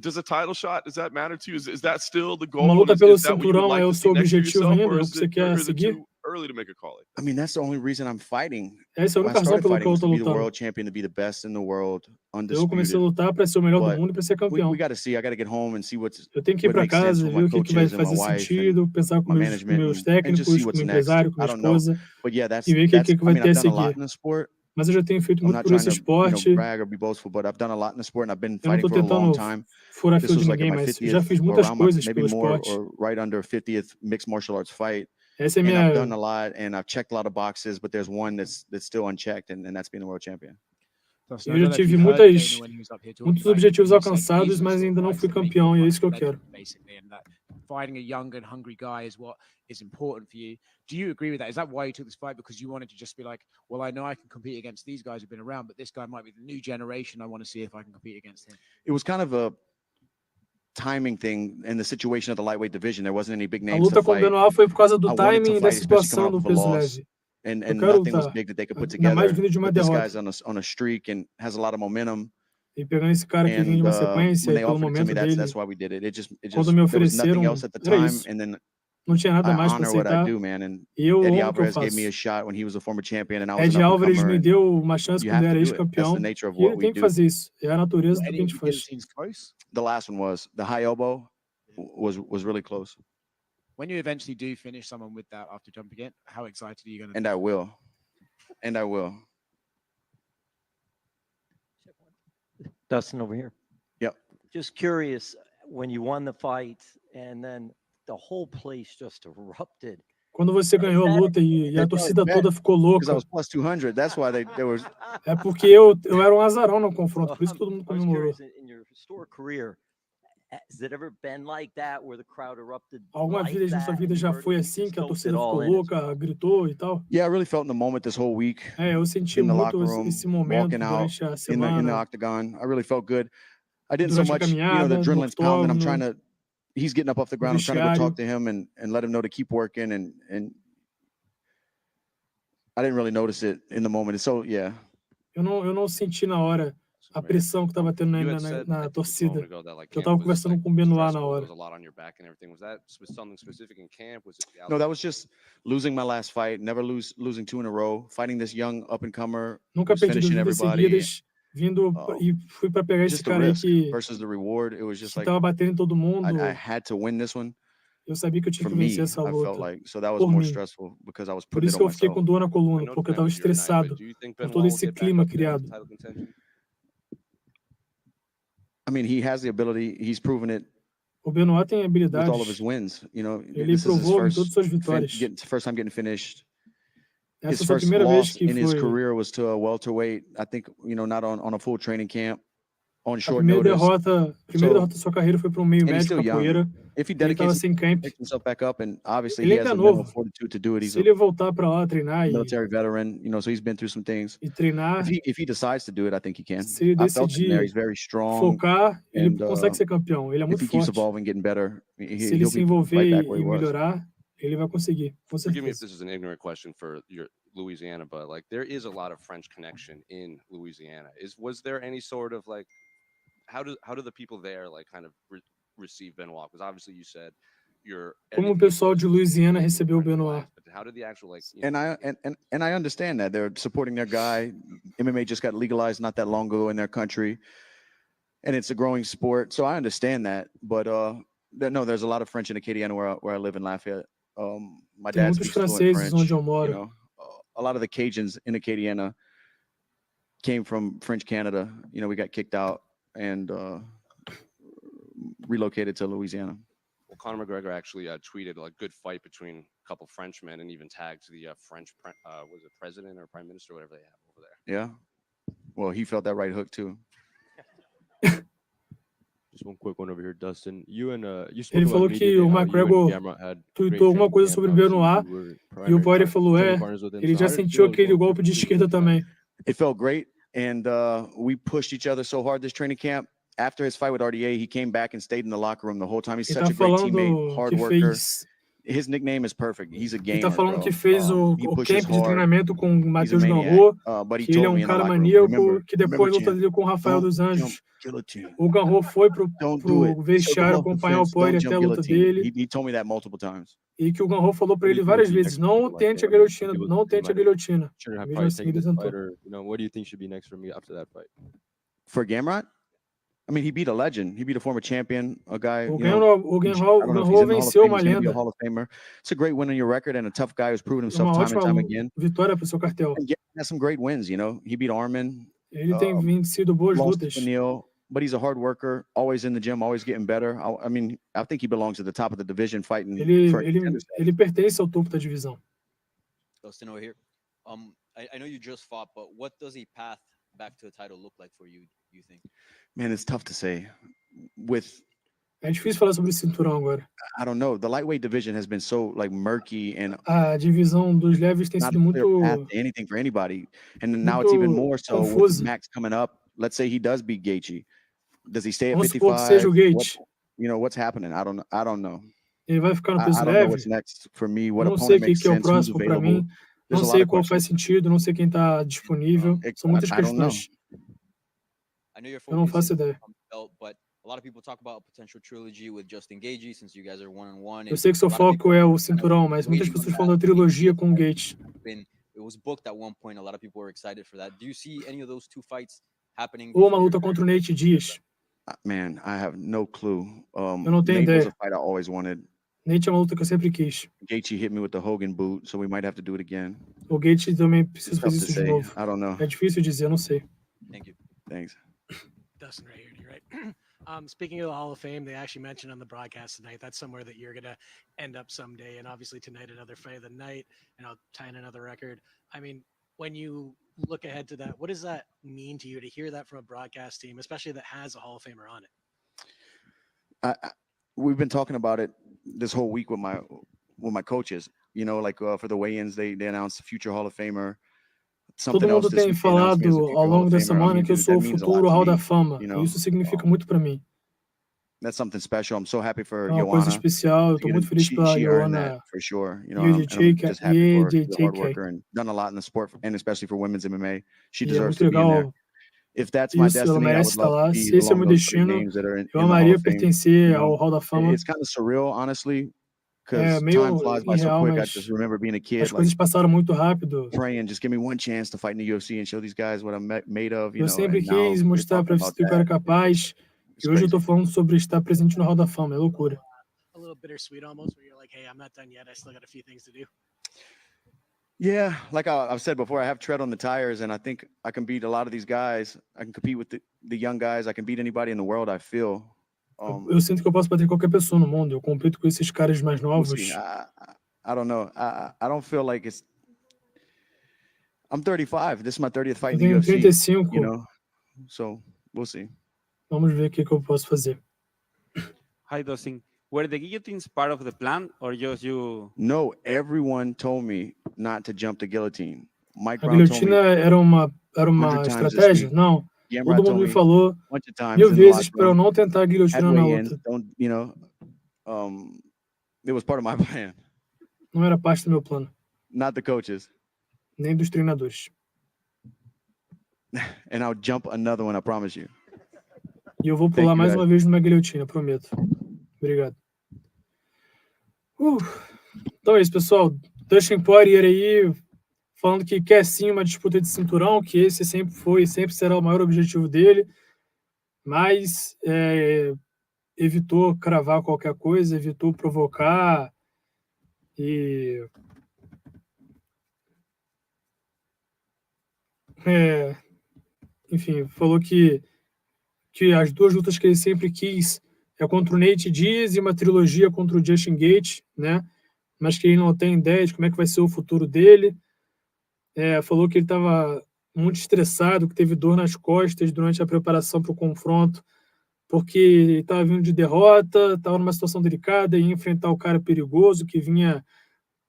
does a title shot, does that matter to you? Is that still the goal? Uma luta Is pelo that what you would cinturão like é o to see seu next to objetivo yourself, ainda? or É o is que você it quer seguir? too early to make a call? I mean, that's the only reason I'm fighting. Essa é a When única I razão started pela fighting qual eu was tô to be the lutando. world champion, to be the best in the world, Eu comecei a undisputed. lutar para ser o melhor do But mundo e para ser campeão. we got to see. I got to get home and see Eu tenho que ir what para makes sense casa, with ver my o que vai coaches and my fazer wife sentido, and pensar com my meus management meus and just see técnicos, com what's meu next. empresário, com I minha don't know, esposa, but yeah, e ver o que that's. vai I mean, ter a I've done a lot seguir. in the sport. Mas eu já tenho feito I'm muito not por trying esse to, esporte. brag or be boastful, but I've done a lot in the sport, and I've been Eu não fighting tô for a long tentando time. furar This fio was de like ninguém, my mas já 50th fiz or muitas around my, coisas maybe pelo more esporte. or right under 50th mixed martial arts fight. Essa é And I've minha. done a lot, and I've checked a lot of boxes, but there's one that's still unchecked, and that's being the world champion. Dustin, Eu I já don't know if tive you heard Dana muitos when he was up here talking muitos about it, but objetivos he said alcançados, these are the mas sort of ainda não fights fui that make you campeão, e é a isso que eu fighting quero. legend, basically, and that fighting a young and hungry guy is what is important for you. Do you agree with that? Is that why you took this fight? Because you wanted to just be like, well, I know I can compete against these guys who've been around, but this guy might be the new generation. I want to see if I can compete against him. It was kind of a timing thing in the situation of the lightweight division. There wasn't any big A names luta to com o fight. Benoit foi por causa do I wanted to timing e da fight, especially coming situação off do of a peso loss, leve. and Eu quero nothing was lutar, big that they could put ainda mais together. vindo de uma But this derrota. guy's on a streak and has a lot of momentum. E pegando esse cara que vem de And uma sequência when e they pelo offered it to me, momento that's dele, why we did it. It just quando me there was nothing ofereceram, else at the era time, isso. and then Não tinha nada I mais para honor what I aceitar. do, man. And E eu Eddie amo o que eu Alvarez gave me faço. a shot when he was a former champion, and I was an Eddie Alvarez up-and-comer, me and deu uma chance you quando have era to do it. That's ex-campeão, the nature of e what ele we tem que do. fazer isso. É a natureza Were do que any a of gente the faz. guillotines close? The last one was the high elbow was really close. When you eventually do finish someone with that after jumping it, how excited are you going to? And I will. Dustin over here. Yep. Just curious, when you won the fight and then the whole place just erupted. Quando você ganhou a luta e a torcida toda ficou Because I louca. was plus 200. That's why they were. É porque eu era um azarão no confronto, por isso que todo mundo I was comemorou. curious, in your historic career, has it ever been like that where the crowd erupted? Alguma like vez na sua that vida and já you foi heard- assim, just que a soaked torcida it all ficou in as louca, well? gritou e tal? Yeah, I really felt in the moment this whole week. Eu senti In the muito locker room, esse momento walking out durante a in the semana, octagon. I really felt good. I didn't so durante a much, caminhada, the no adrenaline's pounding. I'm trying octógono, to. He's getting up off the no ground. I'm trying to go vestiário. talk to him and let him know to keep working and. I didn't really notice it in the moment. So yeah. Eu não senti na hora a pressão que estava tendo You na, had said, I na think, a torcida. moment ago that, like, Eu camp estava was, conversando like, com o Benoit na stressful, there hora. was a lot on your back and everything. Was that something specific in camp? Was it the No, that outside? was just losing my last fight. Never losing 2 in a row. Fighting this young up and comer. Nunca Who's perdi 2 finishing vidas everybody. seguidas, vindo e fui para pegar esse Just the cara aí risk que versus the reward. It was just like estava batendo em todo mundo. I had to win this one. Eu sabia que eu tinha For que vencer me, essa I luta. felt like so that was Por more mim. stressful because I was Por putting isso it que on eu fiquei myself. com dor na I coluna, know porque eu tonight estava was your night, estressado but do you think por Benoit todo will esse get back clima up there criado. into title contention? I mean, he has the ability. He's proven it O Benoit tem with all of his habilidades. wins. Ele This is his provou em todas as suas vitórias. first time getting finished. His Essa foi a first primeira vez loss que in his foi career was to a welterweight. I think not on a full training camp, on a short primeira notice. derrota da sua carreira foi para um And he's meio-médio still young. capoeira. If he Ele estava dedicates sem camp. himself back up, and obviously Ele he ainda has é the mental novo. fortitude to do it. He's Se a ele voltar para lá treinar military veteran, so he's been through some things. e treinar, If he decides to do it, I think he can. se ele I felt him there. decidir He's very strong. focar, ele and, consegue ser campeão. Ele é If muito he keeps forte. evolving, getting better, Se ele he'll se be envolver right back where e he was. melhorar, ele vai conseguir, com Forgive me if certeza. this is an ignorant question for your Louisiana, but like there is a lot of French connection in Louisiana. Was there any sort of like how do the people there like kind of receive Benoit? Because obviously you said your Como o pessoal de Louisiana recebeu o Benoit? but how did the actual like And I understand that they're supporting their guy. MMA just got legalized not that long ago in their country, and it's a growing sport. So I understand that. But no, there's a lot of French in Acadiana where I live in Lafayette. My Tem dad muitos speaks fluent franceses French. onde eu moro. A lot of the Cajuns in Acadiana came from French Canada. We got kicked out and relocated to Louisiana. Well, Conor McGregor actually tweeted a good fight between a couple Frenchmen and even tagged the French was it president or prime minister, whatever they have over there. Yeah. Well, he felt that right hook too. Just one quick one over here, Dustin. You spoke Ele about falou media que day, o how you and McGregor Gamrot had great tweetou alguma training coisa camp, sobre obviously Benoit you were e o primary Poirier falou, training partners with him. ele So já how did it sentiu feel aquele going golpe de through esquerda that? também. It felt great, and we pushed each other so hard this training camp. After his fight with RDA, he came back and stayed in the locker room the whole time. He's Ele such tá a great falando teammate, hard que worker. fez. His nickname is perfect. He's a Ele gamer, tá falando bro. que fez o He pushes camp de hard. treinamento com o He's a Matheus maniac. Ganrot, But he que ele é told me in the cara locker room, maníaco, que remember, depois luta champ, dele com o Rafael don't dos jump Anjos. guillotine. O Ganrot foi pro Don't do it. vestiário Circle off the acompanhar o fence. Poirier Don't até a jump luta guillotine. dele He told me that multiple times. e que o Ganrot falou pra What do ele you think várias should be vezes, next for não him? Like, tente a I mean, guilhotina, he não tente a guilhotina. shouldn't have Mesmo probably assim, taken ele this tentou. fight, or what do you think should be next for me after that fight? For Gamrot? I mean, he beat a legend. He beat a former champion, a guy. O I don't know if he's Ganrot in the Hall of venceu Fame. uma He's going to be a lenda. Hall of Famer. It's a great win on your record and a tough guy who's proven É himself uma time and ótima time again. vitória pro seu cartel. And Gamrot has some great wins. He beat Armin. Ele tem vencido boas Lost lutas. to Neil, but he's a hard worker, always in the gym, always getting better. I mean, I think he belongs at the top of the division fighting for Ele pertence ao topo da divisão. Dustin over here. I know you just fought, but what does a path back to a title look like for you think? Man, it's tough to say. É difícil falar sobre o cinturão agora. I don't know. The lightweight division has been so murky and A divisão dos leves tem not sido a clear muito path to anything for anybody. And now it's even more so with confusa. Max coming up. Let's say he does beat Gaethje. Does he stay at Vamos supor que 55? seja o Gaethje. What's happening? I don't know. Ele vai ficar no peso I don't know leve. what's next for me. What Não sei opponent o makes que é o sense? Who's próximo para available? mim. There's Não a lot sei of qual faz questions. sentido, não sei quem está disponível. São muitas I don't know. questões. I know you're Eu não faço focusing ideia. on the belt, but a lot of people talk about a potential trilogy with Justin Gaethje, since you guys are 1-on-1. Eu sei que seu foco é o cinturão, mas muitas pessoas falam da trilogia com o Gaethje. It was booked at one point. A lot of people were excited for that. Do you see any of those two fights happening? Ou uma luta contra o Nate Diaz. Man, I have no clue. Eu não tenho Nate was ideia. a fight I always wanted. Nate é uma luta que eu sempre quis. Gaethje hit me with the Hogan boot, so we might have to do it again. O Gaethje também It's precisa tough fazer to isso de say. novo. I don't know. É difícil dizer, eu não sei. Thank you. Thanks. Dustin right here, right? Speaking of the Hall of Fame, they actually mentioned on the broadcast tonight that's somewhere that you're going to end up someday. And obviously tonight, another fight of the night, and I'll tie in another record. I mean, when you look ahead to that, what does that mean to you to hear that from a broadcast team, especially that has a Hall of Famer on it? We've been talking about it this whole week with my coaches. You know, like for the weigh-ins, they announced the future Hall of Famer. Todo mundo tem falado ao longo da semana que eu sou o futuro Hall da Fama. E isso significa muito para mim. That's something special. I'm so happy for É uma coisa Joanna. especial. Eu tô muito feliz pela She earned that Joanna. for sure. You E know, o and I'm just happy for she's a hard JK. worker and done a lot in the sport, and especially for women's MMA. She E é deserves muito to be in there. legal. If that's my Isso, ela destiny, I merece would estar love lá. to Se be esse é o along meu those three destino, names that are in eu the Hall amaria of Fame. pertencer You ao know, Hall da Fama. it's kind of surreal, honestly, É because meio time flies by so irreal, quick. I mas just remember being a as kid, like coisas passaram muito rápido. praying, just give me one chance to fight in the UFC and show these guys what I'm made of, you Eu know. sempre And now quis we're mostrar para talking o about UFC que eu era that. capaz. E hoje eu tô falando sobre estar presente no Hall da Fama. É loucura. A little bittersweet almost, where you're like, hey, I'm not done yet. I still got a few things to do. Yeah, like I've said before, I have tread on the tires, and I think I can beat a lot of these guys. I can compete with the young guys. I can beat anybody in the world, I feel. Eu sinto que eu posso bater qualquer pessoa no mundo. Eu compito com esses caras mais We'll novos. see. I don't know. I don't feel like it's. I'm 35. This is my 30th fight Eu in the tenho UFC. 35. You know, so we'll see. Vamos ver o que eu posso fazer. Hi, Dustin. Were the guillotines part of the plan, or just you? No, everyone told me not to jump the guillotine. Mike A Brown told me guilhotina era uma 100 times this estratégia? week. Não. Gamrot Todo mundo told me me falou a bunch of times 1000 in the vezes locker para eu room. não tentar a Had guilhotina na weigh-ins, luta. don't, you know, it was part of my plan, Não era parte do meu plano, not the coaches. nem dos treinadores. And I'll jump another one, I promise you. E eu vou Thank pular you, mais guys. uma vez numa guilhotina, prometo. Obrigado. Então é isso, pessoal. Dustin Poirier aí falando que quer sim uma disputa de cinturão, que esse sempre foi e sempre será o maior objetivo dele, mas evitou cravar qualquer coisa, evitou provocar e enfim, falou que as duas lutas que ele sempre quis é contra o Nate Diaz e uma trilogia contra o Justin Gaethje, né? Mas que ele não tem ideia de como é que vai ser o futuro dele. Falou que ele estava muito estressado, que teve dor nas costas durante a preparação para o confronto, porque ele estava vindo de derrota, estava numa situação delicada, ia enfrentar o cara perigoso que vinha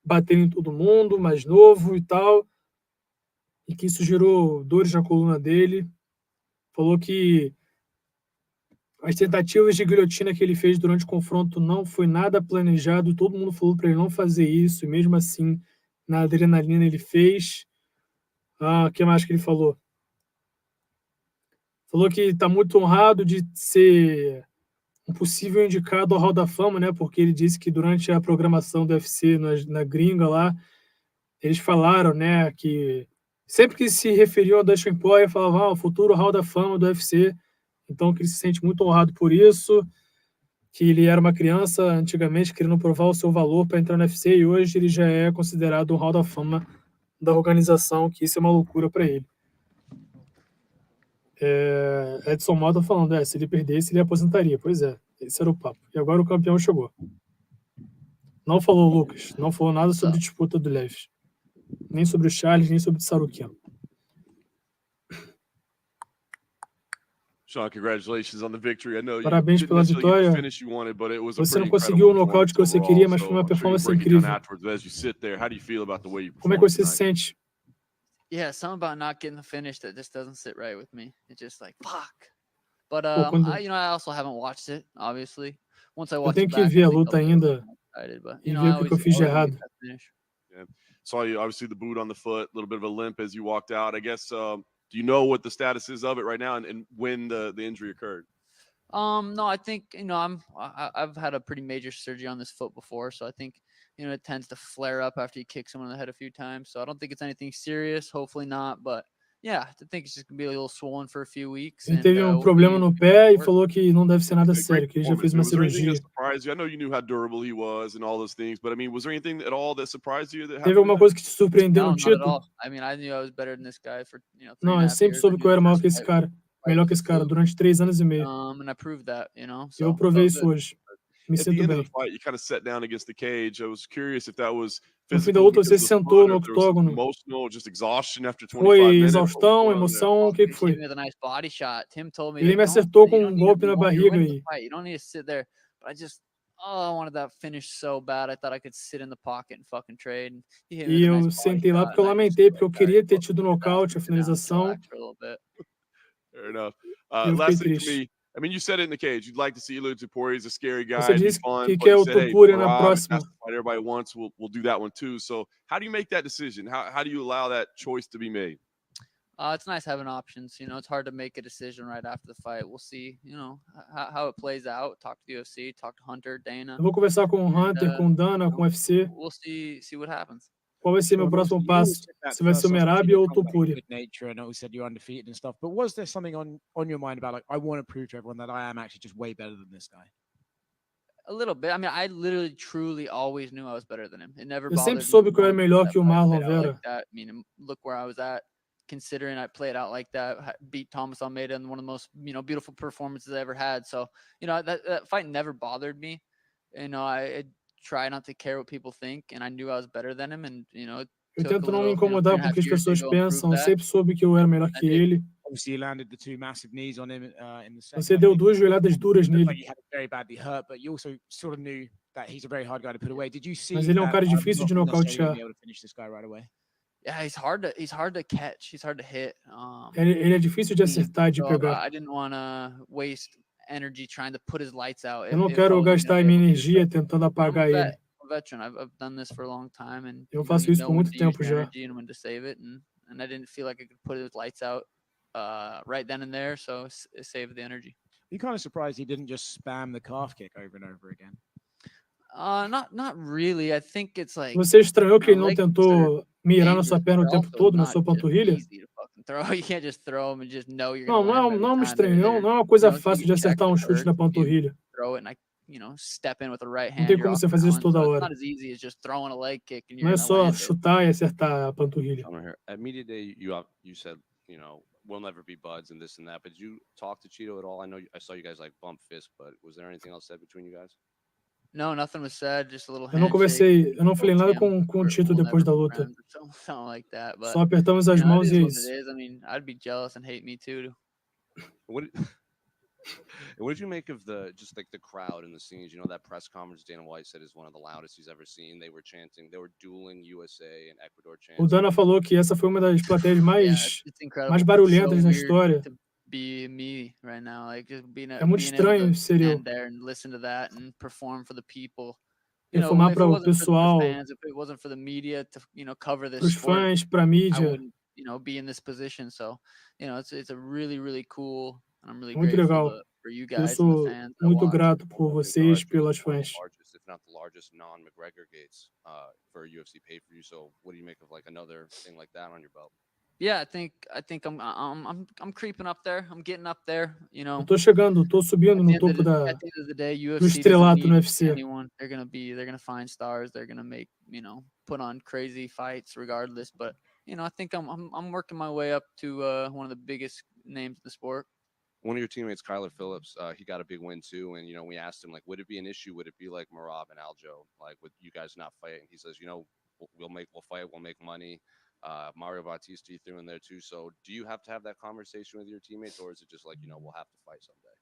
batendo em todo mundo, mais novo e tal, e que isso gerou dores na coluna dele. Falou que as tentativas de guilhotina que ele fez durante o confronto não foi nada planejado, todo mundo falou para ele não fazer isso, e mesmo assim, na adrenalina ele fez. O que mais que ele falou? Falou que está muito honrado de ser um possível indicado ao Hall da Fama, né? Porque ele disse que durante a programação do UFC na gringa lá, eles falaram, né, que sempre que se referiam a Dustin Poirier, falavam o futuro Hall da Fama do UFC. Então, que ele se sente muito honrado por isso, que ele era uma criança antigamente querendo provar o seu valor para entrar no UFC e hoje ele já é considerado um Hall da Fama da organização, que isso é uma loucura para ele. Edson Mota falando, se ele perdesse, ele aposentaria. Pois é, esse era o papo. E agora o campeão chegou. Não falou o Lucas, não falou nada sobre disputa do leve. Nem sobre o Charles, nem sobre o Sarukian. Sean, congratulations on the victory. I know Parabéns you pela didn't necessarily get vitória. the finish you wanted, but it was a Você não pretty conseguiu o incredible nocaute que você performance queria, mas overall, foi uma so I'm sure performance you'll break it down incrível. afterwards. But as you sit there, how do you feel about the way you Como é performed que você se tonight? sente? Yeah, something about not getting the finish that just doesn't sit right with me. It's just like fuck. But quando- I also haven't watched it. Obviously, once I Eu watch tenho it que back, ver I a think luta I'll be ainda more excited. But e you know, ver I o que eu always fiz de wanna errado. get that finish. Yeah. Saw you obviously the boot on the foot, a little bit of a limp as you walked out. I guess do you know what the status is of it right now and when the injury occurred? No, I think I've had a pretty major surgery on this foot before, so I think it tends to flare up after you kick someone in the head a few times. So I don't think it's anything serious. Hopefully not, but Yeah, I think it's just gonna be a little swollen for a few weeks. Ele And teve we'll problema see no if pé e works. falou que não deve ser nada A great sério, que ele já performance. fez uma Was there anything that cirurgia. surprised you? I know you knew how durable he was and all those things, but I mean, was there anything at all that surprised you that Teve happened? alguma coisa que te surpreendeu No, no not at título? all. I mean, I knew I was better than this guy for 3 Não, and a eu half sempre years. I soube knew que eu the era maior first que esse fight cara, fight melhor was que a esse cara, fluke. durante 3 anos e meio. And I proved that, you know. Eu So provei felt isso good. hoje. Me At the sinto end of bem. the fight, you kind of sat down against the cage. I was curious if that was No fim da physical luta, because você of se the sentou foot, no or if there was something octógono. emotional, just exhaustion after 25 Foi minutes. What was exaustão, going on there? emoção, o que que He hit foi? me with a nice body shot. Tim told me Ele like, me don't, acertou you com don't um need to, golpe you na want, you're barriga winning the aí. fight. You don't need to sit there. But I just, I wanted that finish so bad. I thought I could sit in the pocket and fucking trade. And he hit me E with a nice eu body sentei lá shot, porque eu and I just lamentei, was porque eu like, all right, queria ter well, tido o sit down, nocaute, a sit down, and finalização, relax for a little bit. Fair enough. e eu fiquei Last thing for triste. me. I mean, you said it in the cage. You'd like to see Luke Poirier. He's a scary guy. Você It'd be disse fun. que But quer you o said, hey, Topuria na Marab, if that's próxima. the fight everybody wants, we'll do that one too. So how do you make that decision? How do you allow that choice to be made? It's nice having options. You know, it's hard to make a decision right after the fight. We'll see, you know, how it plays out. Talk to the UFC, talk to Hunter, Dana. Eu vou conversar com o And, Hunter, com o Dana, com o UFC. we'll see what happens. Qual vai ser meu Sean, próximo obviously, you always passo? said that Se vai ser first o loss to Merab Chile ou o comes out of Topuria. good nature, and always said you're undefeated and stuff. But was there something on your mind about like, I want to prove to everyone that I am actually just way better than this guy? A little bit. I mean, I literally, truly always knew I was better than him. It never Eu bothered sempre me soube que eu era once melhor that que o fight Marlon played out like Vera. that. I mean, look where I was at, considering I played out like that, beat Thomas Almeida in one of the most, you know, beautiful performances I ever had. So, you know, that fight never bothered me. You know, I try not to care what people think, and I knew I was better than him, and, you know, it Eu took a tento não me little, you know, 3 incomodar and a com o half que as years to pessoas go and prove pensam. Eu that. sempre soube que eu era melhor I que did. ele. Obviously, you landed the 2 massive knees on him in the second. Você I deu think 2 joelhadas duras it looked like nele. you had him very badly hurt, but you also sort of knew that he's a very hard guy to put away. Did you see Mas ele é um that cara you're difícil not de necessarily going to nocautear. be able to finish this guy right away? Yeah, he's hard to catch. He's hard to hit. Ele é difícil de acertar, de So pegar. I didn't want to waste energy trying to put his lights out Eu não if I quero wasn't going gastar to be minha able to. energia tentando I'm apagar a vet. ele. I'm a veteran. I've done this for a long time, and Eu you know, faço you isso know por when muito to use tempo your já. energy and when to save it, and I didn't feel like I could put his lights out right then and there, so save the energy. Are you kind of surprised he didn't just spam the calf kick over and over again? Not really. I think it's like, Você estranhou que you ele know, não leg kicks are tentou mirar na dangerous, sua but perna o they're tempo also todo, na not sua just panturrilha? easy to fucking throw. You can't just throw them and just know you're Não, gonna land them não every me time. estranho. Não é uma You coisa know, fácil you de check acertar the um chute hurt, na you panturrilha. throw it, and I, you know, step in with the right Não hand, tem you're como off você fazer isso balance. toda So it's hora. not as easy as just throwing a leg kick and Não you're é gonna só land it. chutar e acertar a panturrilha. Right here. At media day, you said, you know, we'll never be buds and this and that. But did you talk to Cheeto at all? I know I saw you guys like bump fists, but was there anything else said between you guys? No, nothing was said. Just a little Eu não handshake. conversei, eu não falei Told nada Tim com o Tito we'll depois never da be luta. friends or something like that. But Só apertamos as you know, mãos it e é is what isso. it is. I mean, I'd be jealous and hate me too. What did you make of the crowd and the scenes? You know, that press conference Dana White said is one of the loudest he's ever seen. They were chanting, they were dueling USA and Ecuador O chanting. Dana falou que essa foi uma das plateias It's incredible. mais It's barulhentas so na weird história. to be me right now, like just É muito being able estranho to ser eu. stand there and listen to that and perform for the people. You know, Performar if it para o wasn't for the pessoal, fans, if it wasn't for the media to, you know, cover para this os sport, fãs, para a I mídia. wouldn't, you know, be in this position. So, you know, it's a really cool, and I'm really Muito grateful legal. for you Eu guys and the sou fans that muito watch. grato por vocês, pelas One of fãs. the largest, if not the largest, non-McGregor gates for a UFC pay-per-view. So, what do you make of like another thing like that on your belt? Yeah, I think I'm creeping up there. I'm getting up there. You Eu know, tô chegando, tô subindo no topo at the end of the day, do UFC doesn't estrelato no need UFC. anyone. They're gonna find stars. They're gonna make, you know, put on crazy fights regardless. But you know, I think I'm working my way up to one of the biggest names in the sport. One of your teammates, Kyler Phillips, he got a big win too. And, you know, we asked him, like, would it be an issue? Would it be like Marab and Aljo, like with you guys not fighting? He says, you know, we'll fight, we'll make money. Mario Bautista you threw in there too. So do you have to have that conversation with your teammates, or is it just like, you know, we'll have to fight someday?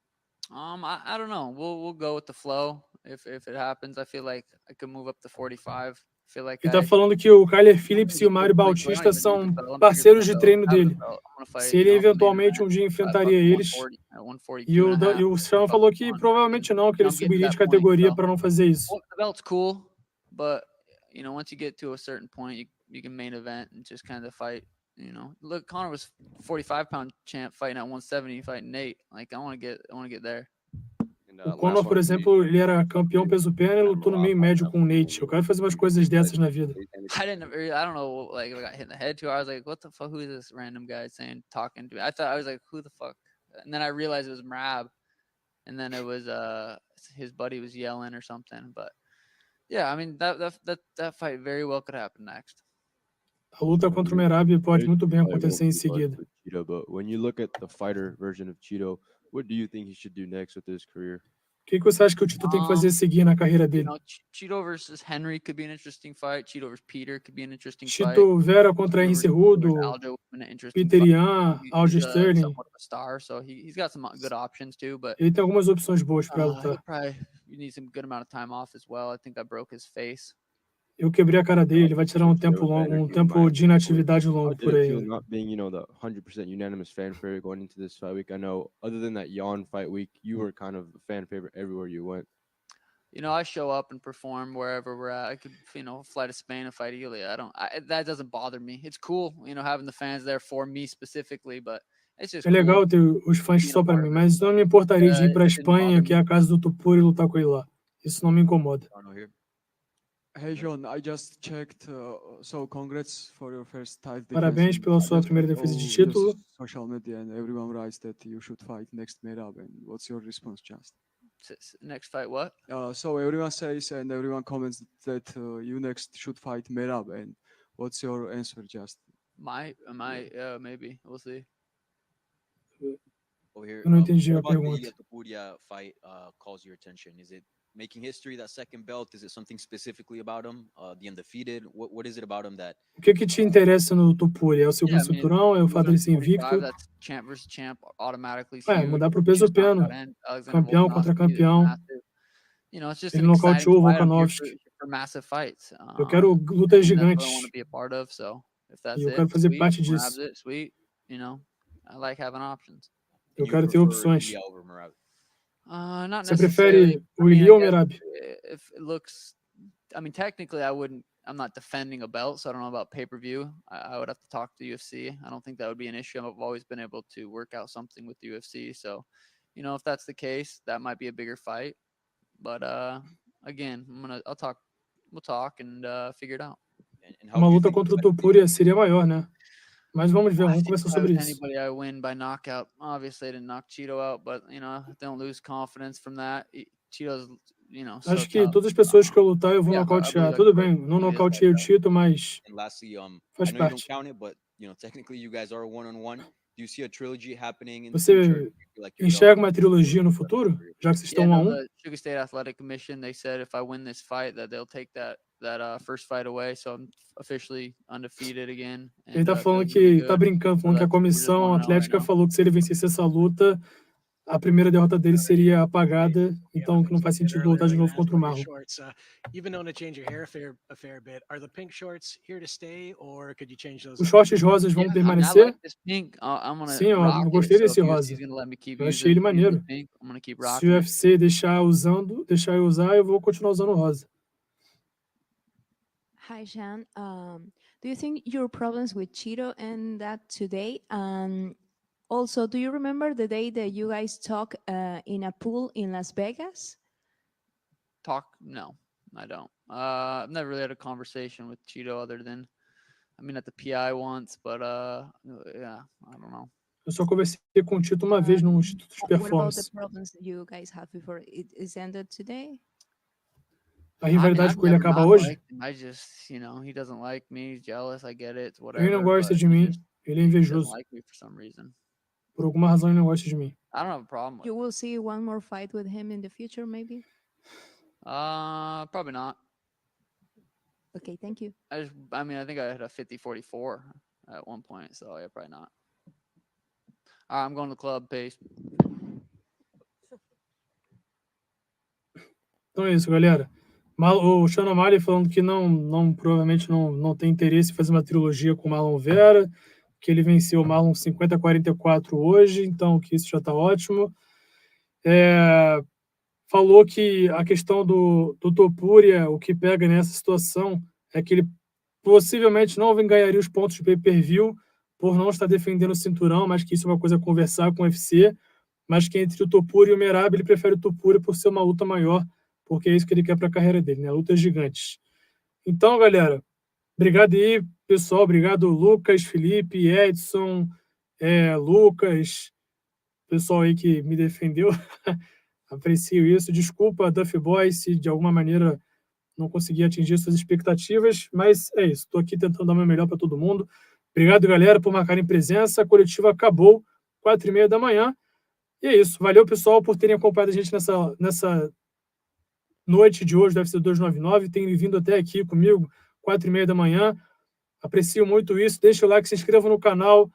I don't know. We'll go with the flow. If it happens, I feel like I could move up to 45. I feel like Ele tá falando que o Kyler I'm Phillips gonna e o get Mário to a point where I Bautista don't even são need the belt. I'm bigger than parceiros the de belt. treino Out of the dele. belt. I'm gonna fight, Se you ele know, for main eventualmente event um dia at enfrentaria fucking eles, 140, at 142 e and a half. e o Sean falou que provavelmente não, que You ele know, I'm getting to subiria de that point. categoria So para não fazer isso. the belt's cool, but you know, once you get to a certain point, you can main event and just kind of fight. You know, look, Conor was 45-pound champ fighting at 170, fighting Nate. Like I want to get there. And O Conor, por exemplo, ele era campeão peso-pena e lutou no meio-médio com o Nate. Eu quero fazer umas coisas dessas na vida. I don't know, like, if I got hit in the head too. I was like, what the fuck? Who is this random guy talking to me? I was like, who the fuck? And then I realized it was Merab, and then it was his buddy was yelling or something. But yeah, I mean that fight very well could happen next. A luta contra o Merab pode muito bem acontecer em seguida. Cheeto, but when you look at the fighter version of Cheeto, what do you think he should do next with his career? O que você acha que o Tito tem que fazer seguir na carreira dele? Cheeto versus Henry could be an interesting fight. Cheeto versus Petr could be an interesting fight. Tito Vera contra Henry Cejudo, Petr Ian, Aljo Sterling. Somewhat of a star, so he's got some good options too. But ele tem algumas opções boas para lutar. You need some good amount of time off as well. I think I broke his face. Eu quebrei a cara dele, ele vai tirar um tempo longo, um tempo de inatividade longo por aí. Not being, the 100% unanimous fan favorite going into this fight week. I know, other than that Yawn fight week, you were kind of a fan favorite everywhere you went. I show up and perform wherever we're at. I could, fly to Spain and fight Ilya. That doesn't bother me. It's cool, having the fans there for me specifically, but it's just. É legal ter os fãs só para mim, mas não me importaria de ir para a Espanha, que é a casa do Tupur, e lutar com ele lá. Isso não me incomoda. Hey John, I just checked. So congrats for your first title. Parabéns pela sua primeira defesa de título. Social media and everyone writes that you should fight next Merab. And what's your response, just? Next fight, what? So everyone says and everyone comments that you next should fight Merab. And what's your answer, just? Maybe we'll see. Over here, Eu não entendi a what about pergunta. the Topuria fight calls your attention? Is it making history, that second belt? Is it something specifically about him? The undefeated? What is it about him that? O que te interessa no Tupuri? É o segundo cinturão? É o fato dele ser invicto? That's champ versus champ automatically. Mudar pro peso pena. Campeão contra campeão. It's just Ele nocauteou o Volkanovski. for massive fights. Eu quero lutas gigantes. I want to be a part of, so if that's E eu quero fazer parte disso. Sweet, I like having options. Eu quero ter opções. Not Você prefere o Ilya ou o Merab? If it looks, technically I'm not defending a belt, so I don't know about pay-per-view. I would have to talk to UFC. I don't think that would be an issue. I've always been able to work out something with the UFC. So, if that's the case, that might be a bigger fight. But again, we'll talk and figure it out. Uma luta contra o Topuria seria maior, né? Mas vamos ver, vamos conversar sobre isso. Anybody I win by knockout. Obviously, I didn't knock Cheeto out, but don't lose confidence from that. Cheeto's, Acho que todas as pessoas que eu lutar eu vou nocautear. Tudo bem, não nocauteei o Tito, mas lastly, faz I know you don't parte. count it, but technically you guys are one-on-one. Do you see a trilogy happening in the Você future? enxerga uma trilogia no futuro? Já que vocês estão 1 a 1? The Sugar State Athletic Commission, they said if I win this fight, that they'll take that first fight away, so I'm officially undefeated again. Ele tá falando que tá brincando, falando que a comissão atlética falou que se ele vencesse essa luta, a primeira derrota dele seria apagada, então que não faz sentido lutar de novo contra o Marlon. You've been known to change your hair a fair bit. Are the pink shorts here to stay, or could you change those? Os shorts rosas vão permanecer? Sim, eu gostei desse rosa. Eu achei ele maneiro. Se o UFC deixar eu usar, eu vou continuar usando o rosa. Hi, Sean. Do you think your problems with Cheeto and that today? Also, do you remember the day that you guys talked in a pool in Las Vegas? No, I don't. I've never really had a conversation with Cheeto other than, at the PI once, but yeah, I don't know. Eu só conversei com o Tito uma vez no Instituto de What about the Performance. problems that you guys had before it is ended today? A rivalidade I've com ele never acaba not hoje? liked him. I just, he doesn't like me. He's jealous. I get it. Whatever. Ele não gosta but de he mim, just ele é doesn't invejoso. like me for some reason. Por alguma razão ele não gosta de mim. I don't have a problem with You will see one more fight with him in the future, maybe? Probably not. Okay, thank you. I think I had a 50-44 at one point, so yeah, probably not. All right, I'm going to the club. Peace. Então é isso, galera. O Sean O'Malley falando que provavelmente não tem interesse em fazer uma trilogia com o Marlon Vera, que ele venceu o Marlon 50-44 hoje, então que isso já está ótimo. Falou que a questão do Topuria, o que pega nessa situação é que ele possivelmente não ganharia os pontos de pay-per-view por não estar defendendo o cinturão, mas que isso é uma coisa a conversar com o UFC, mas que entre o Topuria e o Merab, ele prefere o Topuria por ser uma luta maior, porque é isso que ele quer para a carreira dele, né? Lutas gigantes. Então, galera, obrigado aí, pessoal. Obrigado, Lucas, Felipe, Edson, Lucas, pessoal aí que me defendeu. Aprecio isso. Desculpa, Duff Boy, se de alguma maneira não consegui atingir suas expectativas, mas é isso. Estou aqui tentando dar o meu melhor para todo mundo. Obrigado, galera, por marcarem presença. A coletiva acabou, 4h30 da manhã. E é isso. Valeu, pessoal, por terem acompanhado a gente nessa noite de hoje do UFC 299. Terem vindo até aqui comigo, 4h30 da manhã. Aprecio muito isso. Deixa o like, se inscreva no canal.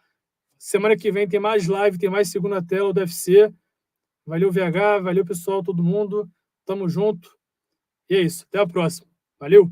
Semana que vem tem mais live, tem mais segunda tela do UFC. Valeu, VH. Valeu, pessoal, todo mundo. Tamo junto. E é isso. Até a próxima. Valeu!